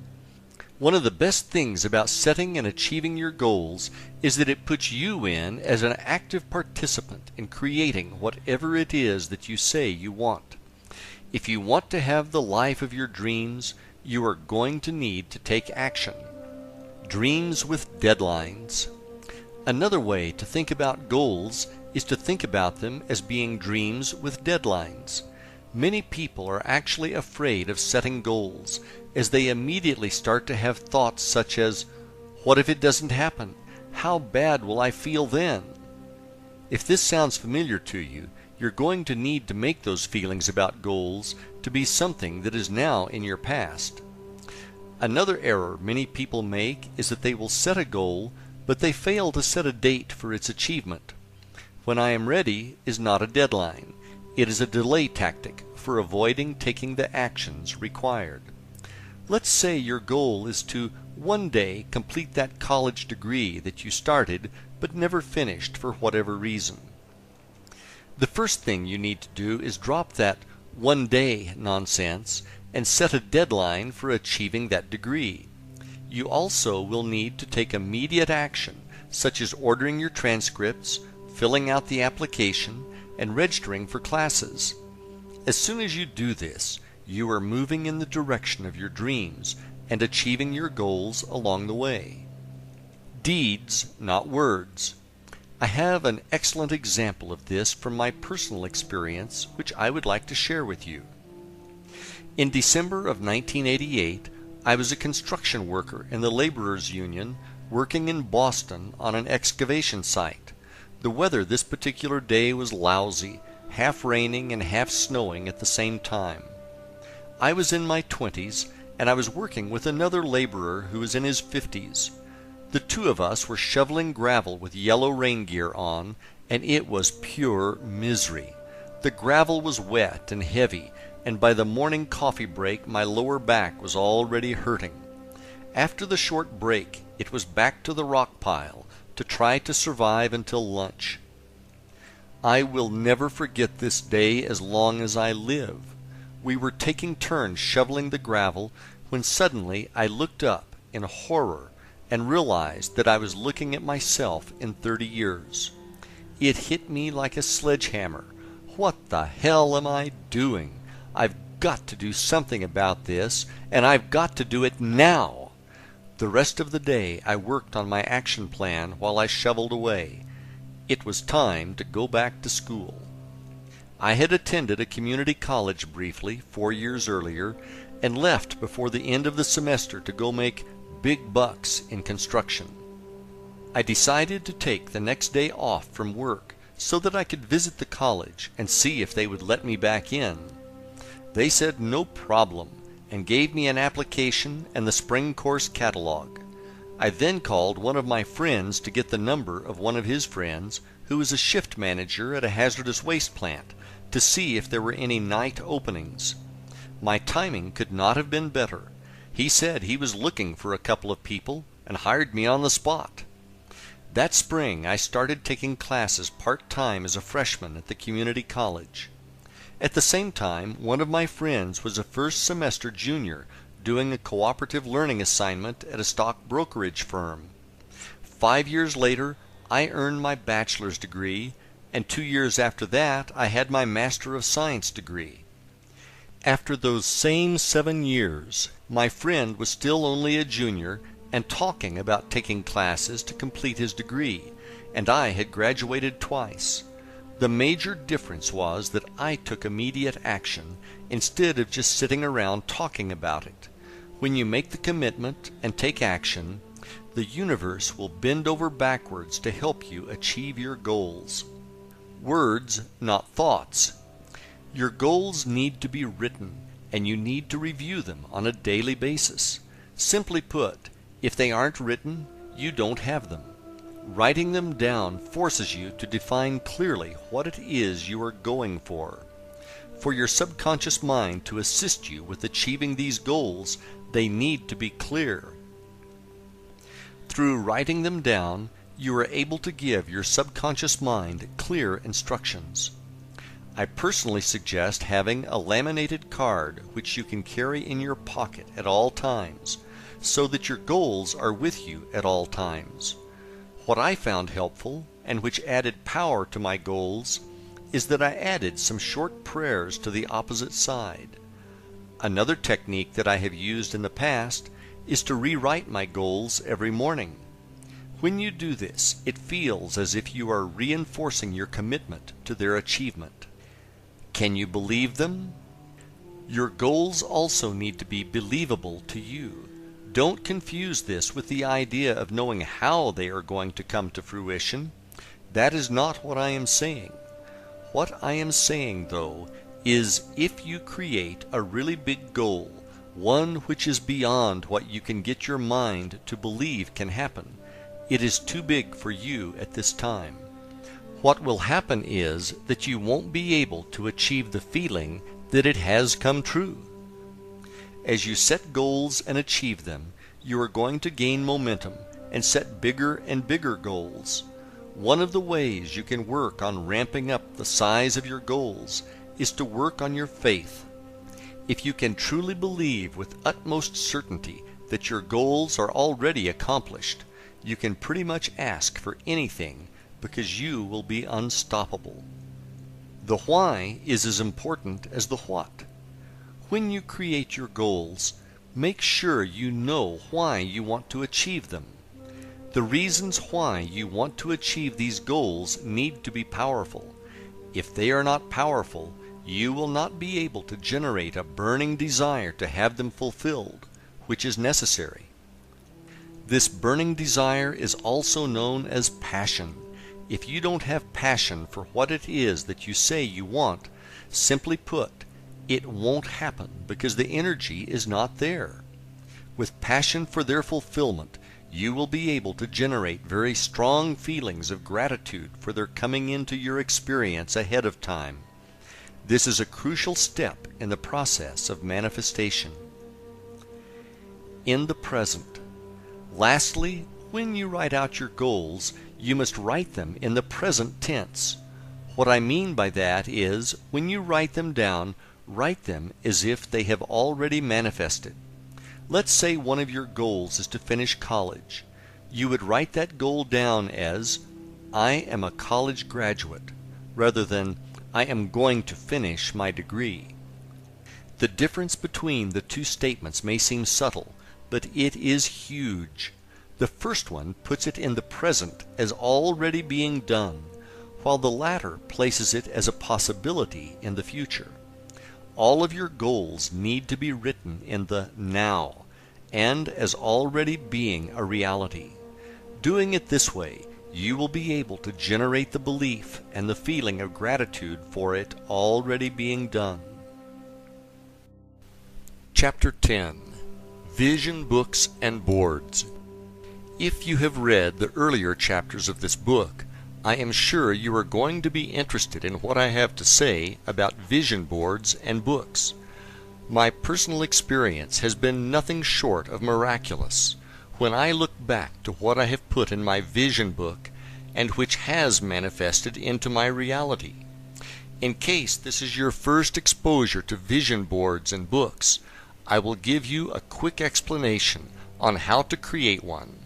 One of the best things about setting and achieving your goals is that it puts you in as an active participant in creating whatever it is that you say you want. If you want to have the life of your dreams, you are going to need to take action. Dreams with deadlines. Another way to think about goals is to think about them as being dreams with deadlines. Many people are actually afraid of setting goals, as they immediately start to have thoughts such as, what if it doesn't happen? How bad will I feel then? If this sounds familiar to you, you're going to need to make those feelings about goals to be something that is now in your past. Another error many people make is that they will set a goal, but they fail to set a date for its achievement. When I am ready is not a deadline. It is a delay tactic for avoiding taking the actions required. Let's say your goal is to one day complete that college degree that you started but never finished for whatever reason. The first thing you need to do is drop that one day nonsense and set a deadline for achieving that degree. You also will need to take immediate action, such as ordering your transcripts, filling out the application, and registering for classes. As soon as you do this, you are moving in the direction of your dreams and achieving your goals along the way. Deeds, not words. I have an excellent example of this from my personal experience, which I would like to share with you. In December of 1988, I was a construction worker in the Laborers Union working in Boston on an excavation site. The weather this particular day was lousy, half raining and half snowing at the same time. I was in my 20s, and I was working with another laborer who was in his 50s. The two of us were shoveling gravel with yellow rain gear on, and it was pure misery. The gravel was wet and heavy, and by the morning coffee break my lower back was already hurting. After the short break, it was back to the rock pile to try to survive until lunch. I will never forget this day as long as I live. We were taking turns shoveling the gravel when suddenly I looked up in horror and realized that I was looking at myself in 30 years. It hit me like a sledgehammer. What the hell am I doing? I've got to do something about this, and I've got to do it now. The rest of the day I worked on my action plan while I shoveled away. It was time to go back to school. I had attended a community college briefly 4 years earlier and left before the end of the semester to go make big bucks in construction. I decided to take the next day off from work so that I could visit the college and see if they would let me back in. They said no problem and gave me an application and the spring course catalog. I then called one of my friends to get the number of one of his friends who was a shift manager at a hazardous waste plant to see if there were any night openings. My timing could not have been better. He said he was looking for a couple of people and hired me on the spot. That spring I started taking classes part-time as a freshman at the community college. At the same time, one of my friends was a first semester junior doing a cooperative learning assignment at a stock brokerage firm. 5 years later, I earned my bachelor's degree, and 2 years after that, I had my Master of Science degree. After those same 7 years, my friend was still only a junior and talking about taking classes to complete his degree, and I had graduated twice. The major difference was that I took immediate action instead of just sitting around talking about it. When you make the commitment and take action, the universe will bend over backwards to help you achieve your goals. Words, not thoughts. Your goals need to be written, and you need to review them on a daily basis. Simply put, if they aren't written, you don't have them. Writing them down forces you to define clearly what it is you are going for. For your subconscious mind to assist you with achieving these goals, they need to be clear. Through writing them down, you are able to give your subconscious mind clear instructions. I personally suggest having a laminated card which you can carry in your pocket at all times, so that your goals are with you at all times. What I found helpful, and which added power to my goals, is that I added some short prayers to the opposite side. Another technique that I have used in the past is to rewrite my goals every morning. When you do this, it feels as if you are reinforcing your commitment to their achievement. Can you believe them? Your goals also need to be believable to you. Don't confuse this with the idea of knowing how they are going to come to fruition. That is not what I am saying. What I am saying, though, is if you create a really big goal, one which is beyond what you can get your mind to believe can happen, it is too big for you at this time. What will happen is that you won't be able to achieve the feeling that it has come true. As you set goals and achieve them, you are going to gain momentum and set bigger and bigger goals. One of the ways you can work on ramping up the size of your goals is to work on your faith. If you can truly believe with utmost certainty that your goals are already accomplished, you can pretty much ask for anything because you will be unstoppable. The why is as important as the what. When you create your goals, make sure you know why you want to achieve them. The reasons why you want to achieve these goals need to be powerful. If they are not powerful, you will not be able to generate a burning desire to have them fulfilled, which is necessary. This burning desire is also known as passion. If you don't have passion for what it is that you say you want, simply put, it won't happen because the energy is not there. With passion for their fulfillment, you will be able to generate very strong feelings of gratitude for their coming into your experience ahead of time. This is a crucial step in the process of manifestation. In the present. Lastly, when you write out your goals, you must write them in the present tense. What I mean by that is, when you write them down, write them as if they have already manifested. Let's say one of your goals is to finish college. You would write that goal down as, I am a college graduate, rather than, I am going to finish my degree. The difference between the two statements may seem subtle, but it is huge. The first one puts it in the present as already being done, while the latter places it as a possibility in the future. All of your goals need to be written in the now, and as already being a reality. Doing it this way, you will be able to generate the belief and the feeling of gratitude for it already being done. Chapter 10. Vision Books and Boards. If you have read the earlier chapters of this book, I am sure you are going to be interested in what I have to say about vision boards and books. My personal experience has been nothing short of miraculous when I look back to what I have put in my vision book and which has manifested into my reality. In case this is your first exposure to vision boards and books, I will give you a quick explanation on how to create one.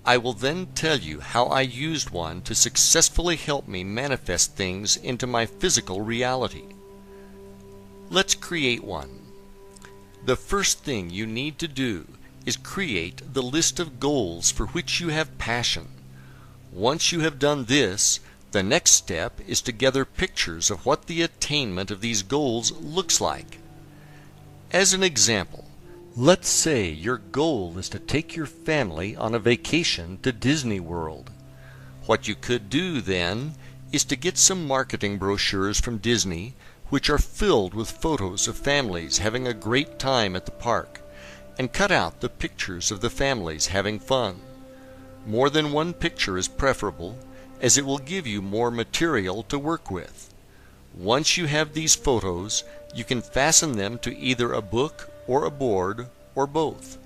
I will then tell you how I used one to successfully help me manifest things into my physical reality. Let's create one. The first thing you need to do is create the list of goals for which you have passion. Once you have done this, the next step is to gather pictures of what the attainment of these goals looks like. As an example, let's say your goal is to take your family on a vacation to Disney World. What you could do then is to get some marketing brochures from Disney which are filled with photos of families having a great time at the park, and cut out the pictures of the families having fun. More than one picture is preferable, as it will give you more material to work with. Once you have these photos, you can fasten them to either a book or a board or both.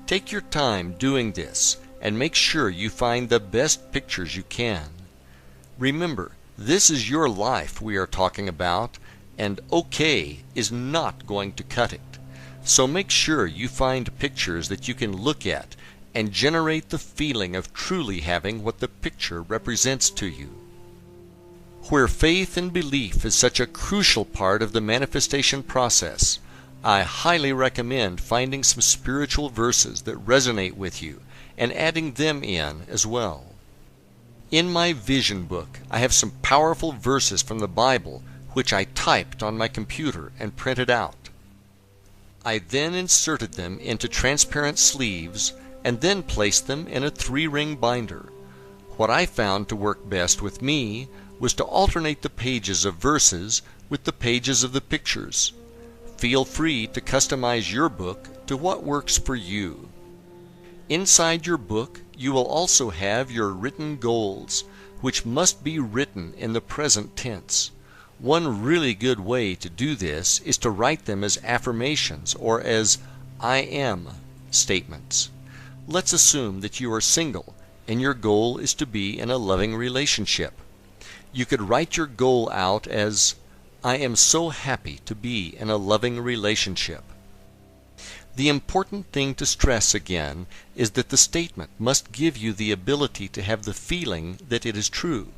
Take your time doing this and make sure you find the best pictures you can. Remember, this is your life we are talking about, and okay is not going to cut it. So make sure you find pictures that you can look at and generate the feeling of truly having what the picture represents to you. Where faith and belief is such a crucial part of the manifestation process, I highly recommend finding some spiritual verses that resonate with you and adding them in as well. In my vision book, I have some powerful verses from the Bible which I typed on my computer and printed out. I then inserted them into transparent sleeves and then placed them in a 3-ring binder. What I found to work best with me was to alternate the pages of verses with the pages of the pictures. Feel free to customize your book to what works for you. Inside your book, you will also have your written goals, which must be written in the present tense. One really good way to do this is to write them as affirmations or as I am statements. Let's assume that you are single and your goal is to be in a loving relationship. You could write your goal out as I am so happy to be in a loving relationship. The important thing to stress again is that the statement must give you the ability to have the feeling that it is true.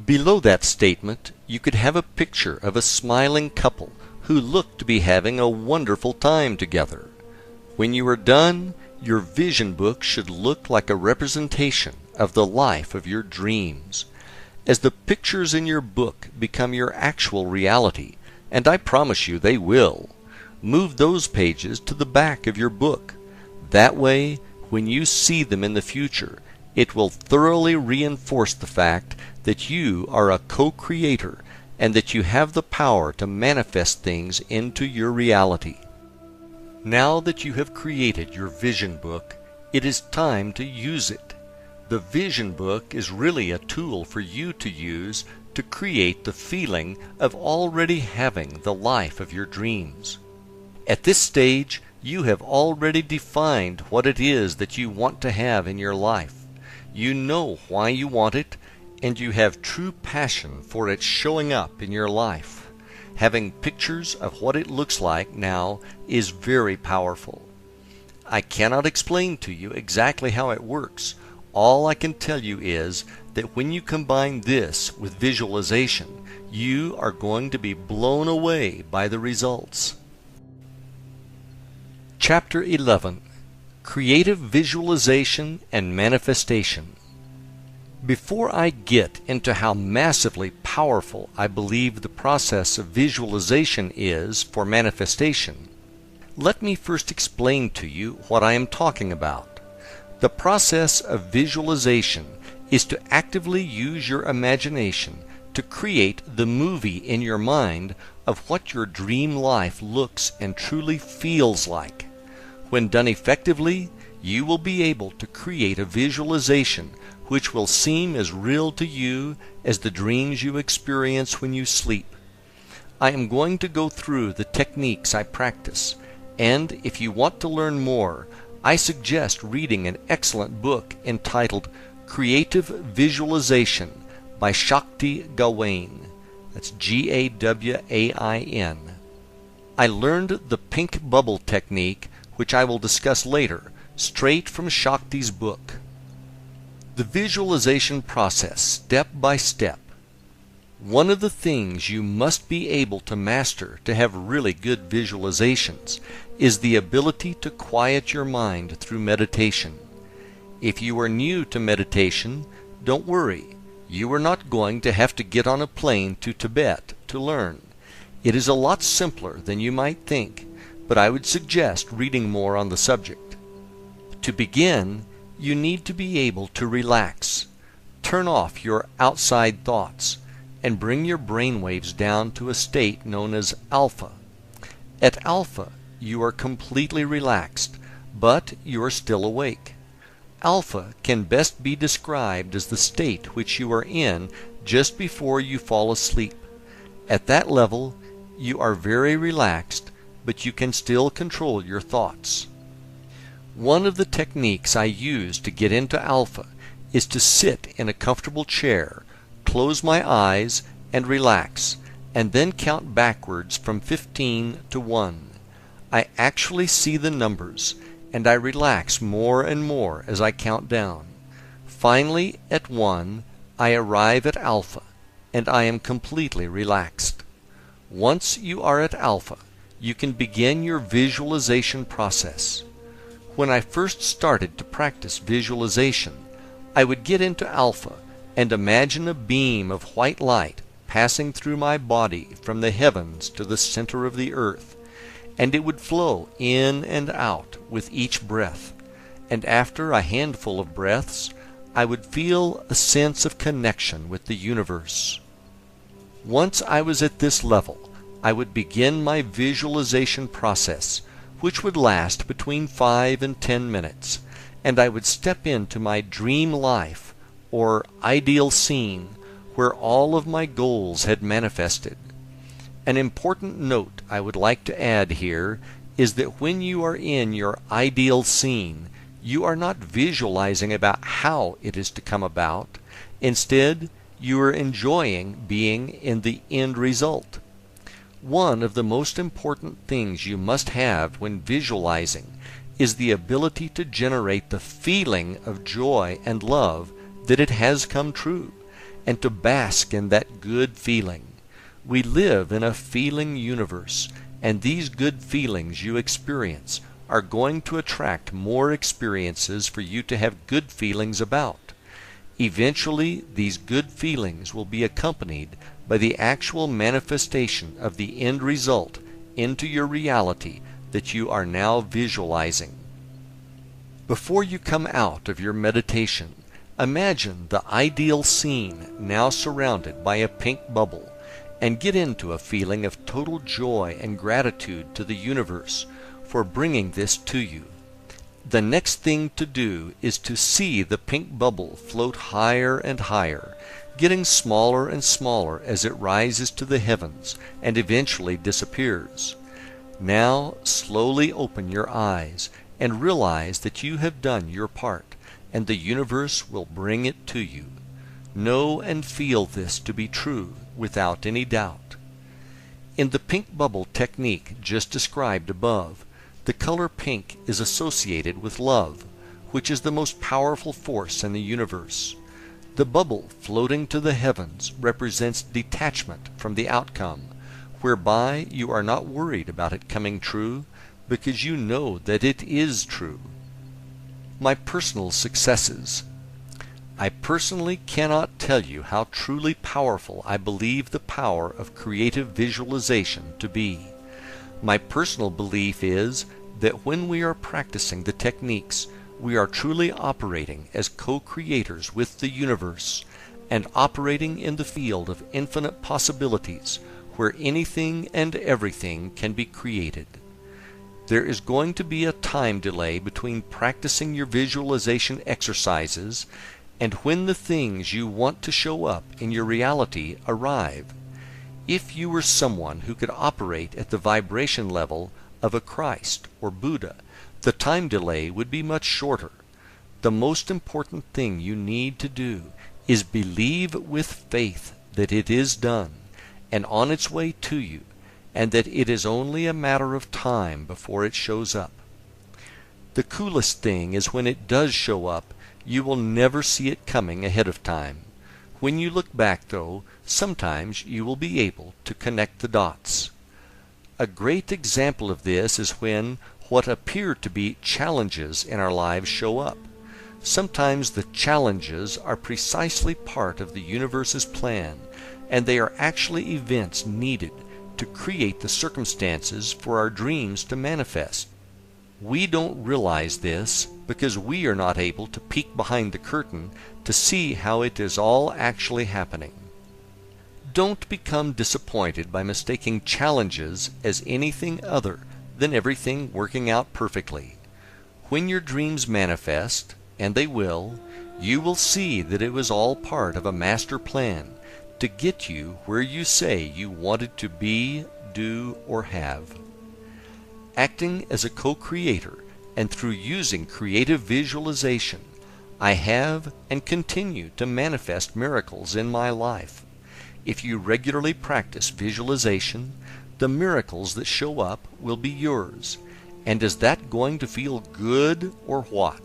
Below that statement, you could have a picture of a smiling couple who look to be having a wonderful time together. When you are done, your vision book should look like a representation of the life of your dreams. As the pictures in your book become your actual reality, and I promise you they will, move those pages to the back of your book. That way, when you see them in the future, it will thoroughly reinforce the fact that you are a co-creator and that you have the power to manifest things into your reality. Now that you have created your vision book, it is time to use it. The vision book is really a tool for you to use to create the feeling of already having the life of your dreams. At this stage, you have already defined what it is that you want to have in your life. You know why you want it, and you have true passion for it showing up in your life. Having pictures of what it looks like now is very powerful. I cannot explain to you exactly how it works. All I can tell you is that when you combine this with visualization, you are going to be blown away by the results. Chapter 11. Creative Visualization and Manifestation. Before I get into how massively powerful I believe the process of visualization is for manifestation, let me first explain to you what I am talking about. The process of visualization is to actively use your imagination to create the movie in your mind of what your dream life looks and truly feels like. When done effectively, you will be able to create a visualization which will seem as real to you as the dreams you experience when you sleep. I am going to go through the techniques I practice, and if you want to learn more, I suggest reading an excellent book entitled Creative Visualization by Shakti Gawain. That's Gawain. I learned the pink bubble technique, which I will discuss later, straight from Shakti's book. The visualization process, step by step. One of the things you must be able to master to have really good visualizations is the ability to quiet your mind through meditation. If you are new to meditation, don't worry. You are not going to have to get on a plane to Tibet to learn. It is a lot simpler than you might think, but I would suggest reading more on the subject. To begin, you need to be able to relax. Turn off your outside thoughts and bring your brain waves down to a state known as alpha. At alpha, you are completely relaxed, but you are still awake. Alpha can best be described as the state which you are in just before you fall asleep. At that level, you are very relaxed, but you can still control your thoughts. One of the techniques I use to get into alpha is to sit in a comfortable chair, close my eyes, and relax, and then count backwards from 15 to 1. I actually see the numbers, and I relax more and more as I count down. Finally, at 1, I arrive at alpha, and I am completely relaxed. Once you are at alpha, you can begin your visualization process. When I first started to practice visualization, I would get into alpha and imagine a beam of white light passing through my body from the heavens to the center of the earth, and it would flow in and out with each breath, and after a handful of breaths, I would feel a sense of connection with the universe. Once I was at this level, I would begin my visualization process, which would last between 5 and 10 minutes, and I would step into my dream life, or ideal scene, where all of my goals had manifested. An important note I would like to add here is that when you are in your ideal scene, you are not visualizing about how it is to come about. Instead, you are enjoying being in the end result. One of the most important things you must have when visualizing is the ability to generate the feeling of joy and love that it has come true, and to bask in that good feeling. We live in a feeling universe, and these good feelings you experience are going to attract more experiences for you to have good feelings about. Eventually, these good feelings will be accompanied by the actual manifestation of the end result into your reality that you are now visualizing. Before you come out of your meditation, imagine the ideal scene now surrounded by a pink bubble, and get into a feeling of total joy and gratitude to the universe for bringing this to you. The next thing to do is to see the pink bubble float higher and higher, getting smaller and smaller as it rises to the heavens and eventually disappears. Now slowly open your eyes and realize that you have done your part, and the universe will bring it to you. Know and feel this to be true without any doubt. In the pink bubble technique just described above, the color pink is associated with love, which is the most powerful force in the universe. The bubble floating to the heavens represents detachment from the outcome, whereby you are not worried about it coming true because you know that it is true. My personal successes. I personally cannot tell you how truly powerful I believe the power of creative visualization to be. My personal belief is that when we are practicing the techniques, we are truly operating as co-creators with the universe and operating in the field of infinite possibilities where anything and everything can be created. There is going to be a time delay between practicing your visualization exercises and when the things you want to show up in your reality arrive. If you were someone who could operate at the vibration level of a Christ or Buddha, the time delay would be much shorter. The most important thing you need to do is believe with faith that it is done and on its way to you, and that it is only a matter of time before it shows up. The coolest thing is when it does show up, you will never see it coming ahead of time. When you look back, though, sometimes you will be able to connect the dots. A great example of this is when what appear to be challenges in our lives show up. Sometimes the challenges are precisely part of the universe's plan, and they are actually events needed to create the circumstances for our dreams to manifest. We don't realize this because we are not able to peek behind the curtain to see how it is all actually happening. Don't become disappointed by mistaking challenges as anything other than everything working out perfectly. When your dreams manifest, and they will, you will see that it was all part of a master plan to get you where you say you wanted to be, do, or have. Acting as a co-creator and through using creative visualization, I have and continue to manifest miracles in my life. If you regularly practice visualization, the miracles that show up will be yours. And is that going to feel good or what?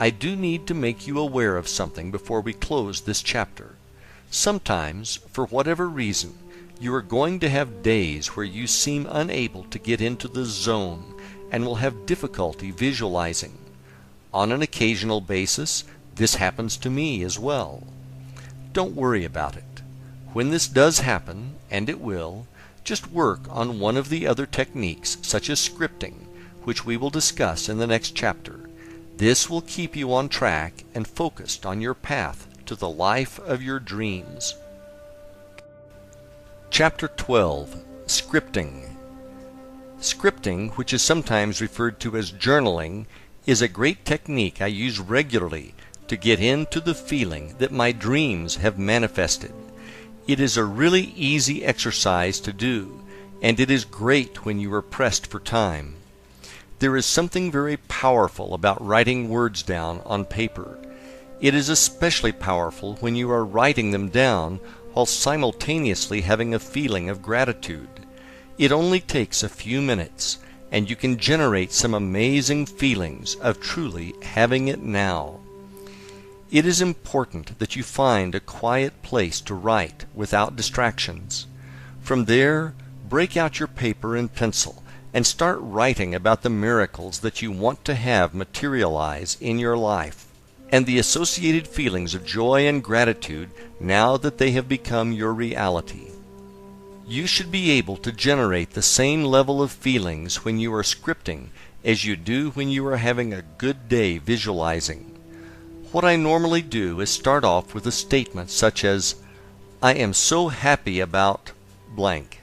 I do need to make you aware of something before we close this chapter. Sometimes, for whatever reason, you are going to have days where you seem unable to get into the zone and will have difficulty visualizing. On an occasional basis, this happens to me as well. Don't worry about it. When this does happen, and it will, just work on one of the other techniques, such as scripting, which we will discuss in the next chapter. This will keep you on track and focused on your path to the life of your dreams. Chapter 12. Scripting. Scripting, which is sometimes referred to as journaling, is a great technique I use regularly to get into the feeling that my dreams have manifested. It is a really easy exercise to do, and it is great when you are pressed for time. There is something very powerful about writing words down on paper. It is especially powerful when you are writing them down while simultaneously having a feeling of gratitude. It only takes a few minutes, and you can generate some amazing feelings of truly having it now. It is important that you find a quiet place to write without distractions. From there, break out your paper and pencil and start writing about the miracles that you want to have materialize in your life, and the associated feelings of joy and gratitude now that they have become your reality. You should be able to generate the same level of feelings when you are scripting as you do when you are having a good day visualizing. What I normally do is start off with a statement such as, "I am so happy about blank,"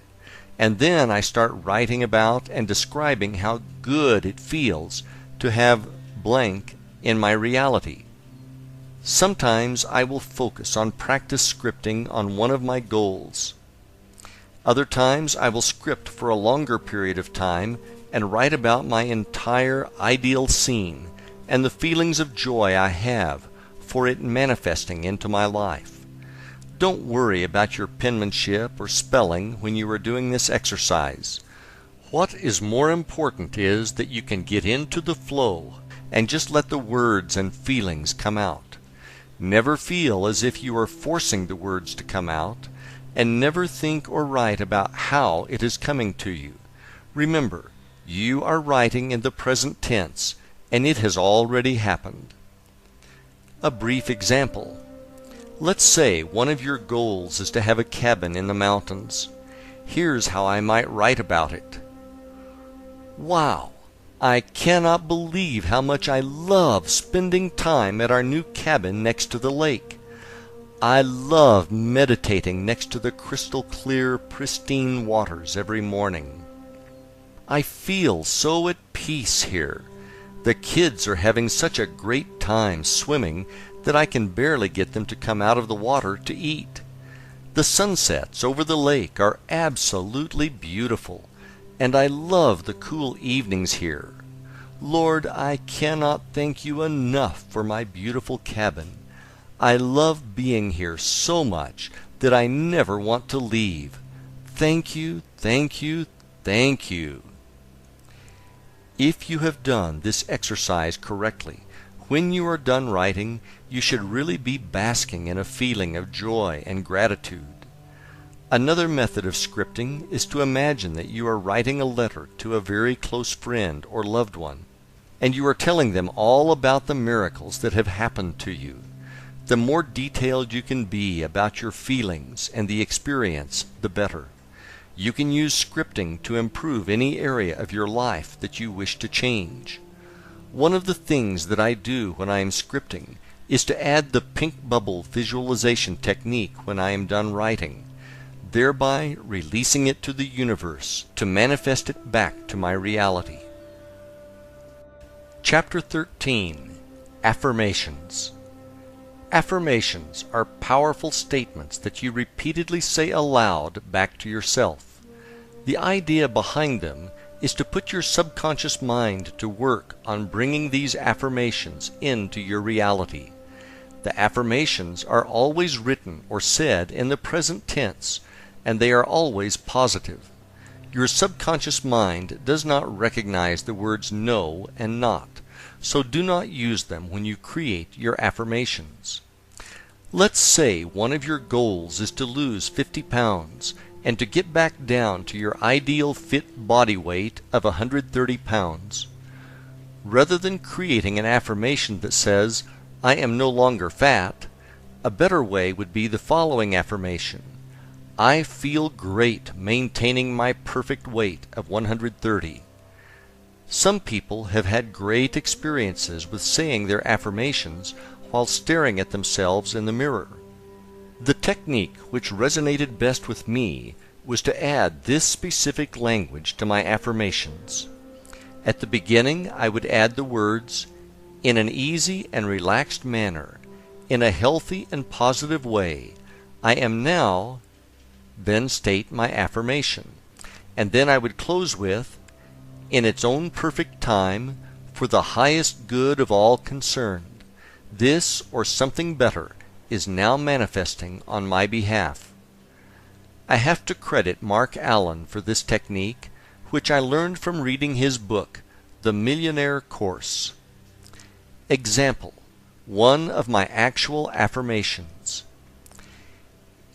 and then I start writing about and describing how good it feels to have blank in my reality. Sometimes I will focus on practice scripting on one of my goals. Other times I will script for a longer period of time and write about my entire ideal scene and the feelings of joy I have for it manifesting into my life. Don't worry about your penmanship or spelling when you are doing this exercise. What is more important is that you can get into the flow and just let the words and feelings come out. Never feel as if you are forcing the words to come out, and never think or write about how it is coming to you. Remember, you are writing in the present tense, and it has already happened. A brief example. Let's say one of your goals is to have a cabin in the mountains. Here's how I might write about it. Wow! I cannot believe how much I love spending time at our new cabin next to the lake. I love meditating next to the crystal clear, pristine waters every morning. I feel so at peace here. The kids are having such a great time swimming that I can barely get them to come out of the water to eat. The sunsets over the lake are absolutely beautiful, and I love the cool evenings here. Lord, I cannot thank you enough for my beautiful cabin. I love being here so much that I never want to leave. Thank you, thank you, thank you. If you have done this exercise correctly, when you are done writing, you should really be basking in a feeling of joy and gratitude. Another method of scripting is to imagine that you are writing a letter to a very close friend or loved one, and you are telling them all about the miracles that have happened to you. The more detailed you can be about your feelings and the experience, the better. You can use scripting to improve any area of your life that you wish to change. One of the things that I do when I am scripting is to add the pink bubble visualization technique when I am done writing, thereby releasing it to the universe to manifest it back to my reality. Chapter 13. Affirmations. Affirmations are powerful statements that you repeatedly say aloud back to yourself. The idea behind them is to put your subconscious mind to work on bringing these affirmations into your reality. The affirmations are always written or said in the present tense, and they are always positive. Your subconscious mind does not recognize the words no and not, so do not use them when you create your affirmations. Let's say one of your goals is to lose 50 pounds and to get back down to your ideal fit body weight of 130 pounds. Rather than creating an affirmation that says, "I am no longer fat," a better way would be the following affirmation: "I feel great maintaining my perfect weight of 130. Some people have had great experiences with saying their affirmations while staring at themselves in the mirror. The technique which resonated best with me was to add this specific language to my affirmations. At the beginning, I would add the words, "In an easy and relaxed manner, in a healthy and positive way, I am now," then state my affirmation. And then I would close with, "In its own perfect time, for the highest good of all concerned, this or something better is now manifesting on my behalf." I have to credit Mark Allen for this technique, which I learned from reading his book, The Millionaire Course. Example: one of my actual affirmations.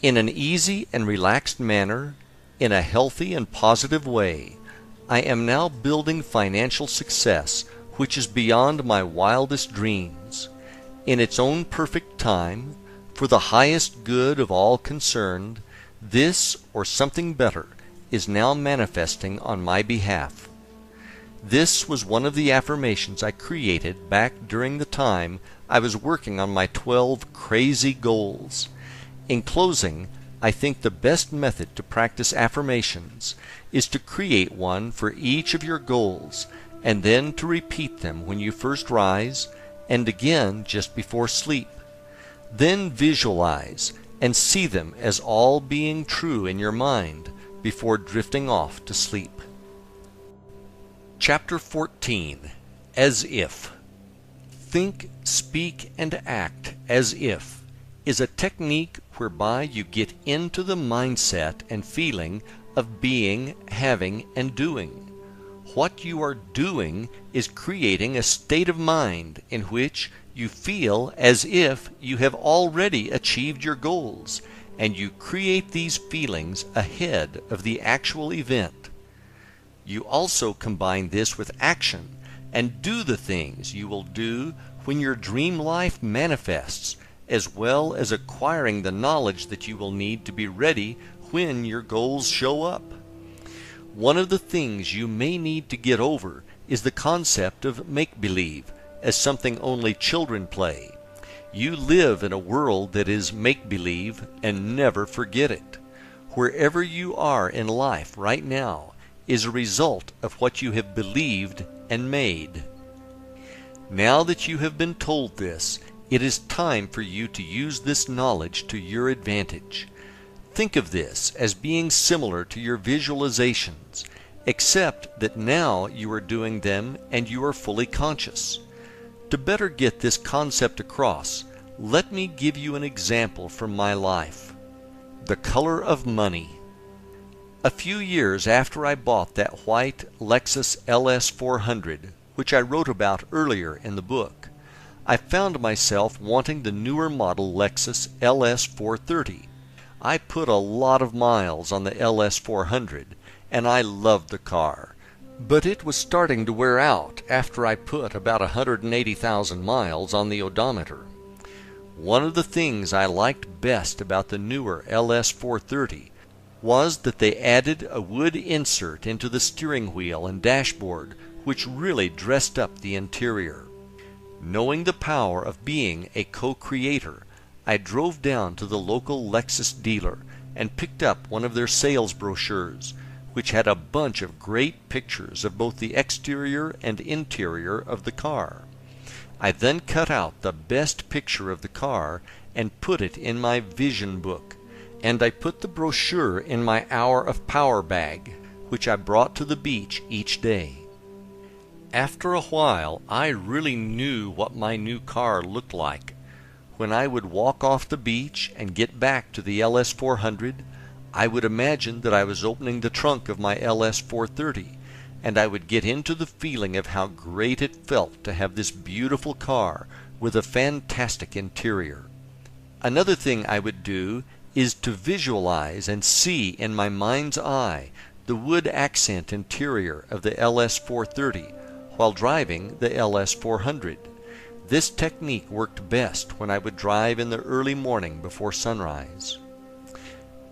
In an easy and relaxed manner, in a healthy and positive way, I am now building financial success which is beyond my wildest dreams. In its own perfect time, for the highest good of all concerned, this or something better is now manifesting on my behalf. This was one of the affirmations I created back during the time I was working on my 12 crazy goals. In closing, I think the best method to practice affirmations is to create one for each of your goals and then to repeat them when you first rise and again just before sleep. Then visualize and see them as all being true in your mind before drifting off to sleep. Chapter 14. As If. Think, speak, and act as if is a technique whereby you get into the mindset and feeling of being, having, and doing. What you are doing is creating a state of mind in which you feel as if you have already achieved your goals, and you create these feelings ahead of the actual event. You also combine this with action and do the things you will do when your dream life manifests, as well as acquiring the knowledge that you will need to be ready when your goals show up. One of the things you may need to get over is the concept of make-believe as something only children play. You live in a world that is make-believe, and never forget it. Wherever you are in life right now is a result of what you have believed and made. Now that you have been told this, it is time for you to use this knowledge to your advantage. Think of this as being similar to your visualizations, except that now you are doing them and you are fully conscious. To better get this concept across, let me give you an example from my life. The color of money. A few years after I bought that white Lexus LS 400, which I wrote about earlier in the book, I found myself wanting the newer model Lexus LS 430. I put a lot of miles on the LS 400, and I loved the car, but it was starting to wear out after I put about 180,000 miles on the odometer. One of the things I liked best about the newer LS 430 was that they added a wood insert into the steering wheel and dashboard, which really dressed up the interior. Knowing the power of being a co-creator, I drove down to the local Lexus dealer and picked up one of their sales brochures, which had a bunch of great pictures of both the exterior and interior of the car. I then cut out the best picture of the car and put it in my vision book, and I put the brochure in my hour of power bag, which I brought to the beach each day. After a while, I really knew what my new car looked like. When I would walk off the beach and get back to the LS 400, I would imagine that I was opening the trunk of my LS 430, and I would get into the feeling of how great it felt to have this beautiful car with a fantastic interior. Another thing I would do is to visualize and see in my mind's eye the wood accent interior of the LS 430 while driving the LS 400. This technique worked best when I would drive in the early morning before sunrise.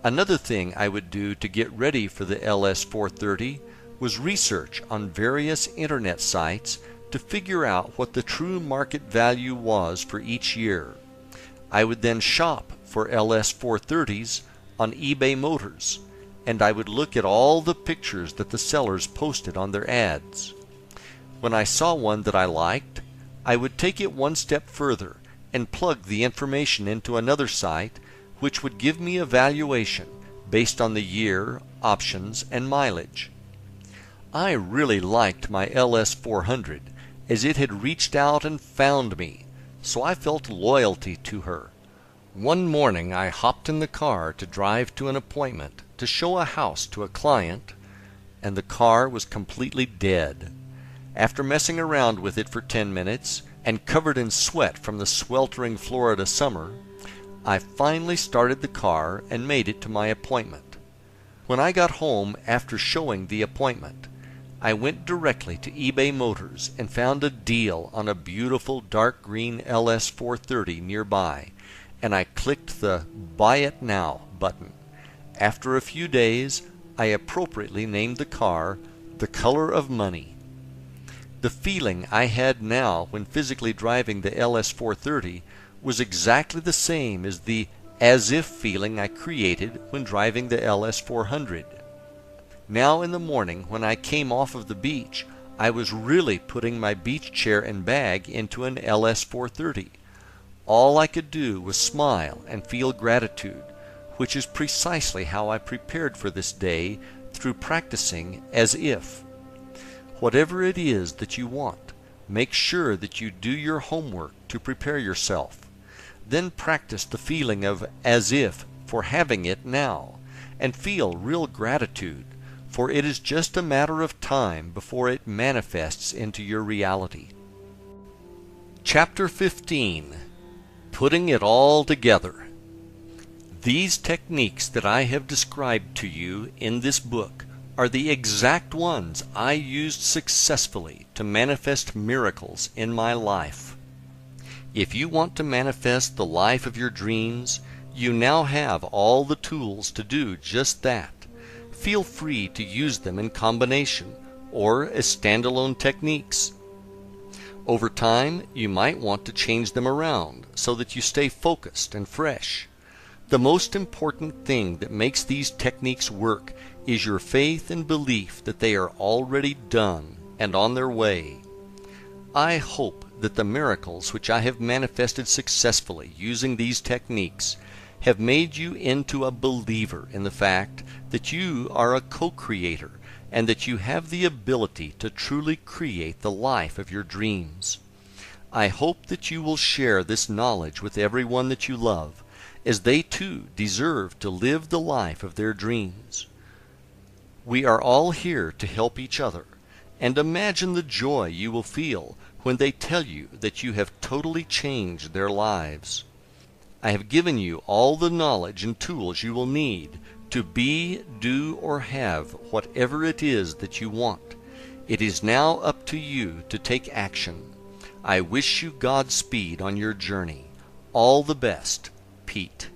Another thing I would do to get ready for the LS 430 was research on various internet sites to figure out what the true market value was for each year. I would then shop for LS 430s on eBay Motors, and I would look at all the pictures that the sellers posted on their ads. When I saw one that I liked, I would take it one step further and plug the information into another site, which would give me a valuation based on the year, options, and mileage. I really liked my LS 400, as it had reached out and found me, so I felt loyalty to her. One morning I hopped in the car to drive to an appointment to show a house to a client, and the car was completely dead. After messing around with it for 10 minutes and covered in sweat from the sweltering Florida summer, I finally started the car and made it to my appointment. When I got home after showing the appointment, I went directly to eBay Motors and found a deal on a beautiful dark green LS 430 nearby, and I clicked the Buy It Now button. After a few days, I appropriately named the car The Color of Money. The feeling I had now when physically driving the LS 430 was exactly the same as the as-if feeling I created when driving the LS 400. Now in the morning when I came off of the beach, I was really putting my beach chair and bag into an LS 430. All I could do was smile and feel gratitude, which is precisely how I prepared for this day through practicing as if. Whatever it is that you want, make sure that you do your homework to prepare yourself. Then practice the feeling of as if for having it now, and feel real gratitude, for it is just a matter of time before it manifests into your reality. Chapter 15. Putting it all together. These techniques that I have described to you in this book are the exact ones I used successfully to manifest miracles in my life. If you want to manifest the life of your dreams, you now have all the tools to do just that. Feel free to use them in combination or as standalone techniques. Over time, you might want to change them around so that you stay focused and fresh. The most important thing that makes these techniques work is your faith and belief that they are already done and on their way. I hope that the miracles which I have manifested successfully using these techniques have made you into a believer in the fact that you are a co-creator and that you have the ability to truly create the life of your dreams. I hope that you will share this knowledge with everyone that you love, as they too deserve to live the life of their dreams. We are all here to help each other, and imagine the joy you will feel when they tell you that you have totally changed their lives. I have given you all the knowledge and tools you will need to be, do, or have whatever it is that you want. It is now up to you to take action. I wish you Godspeed on your journey. All the best, Pete.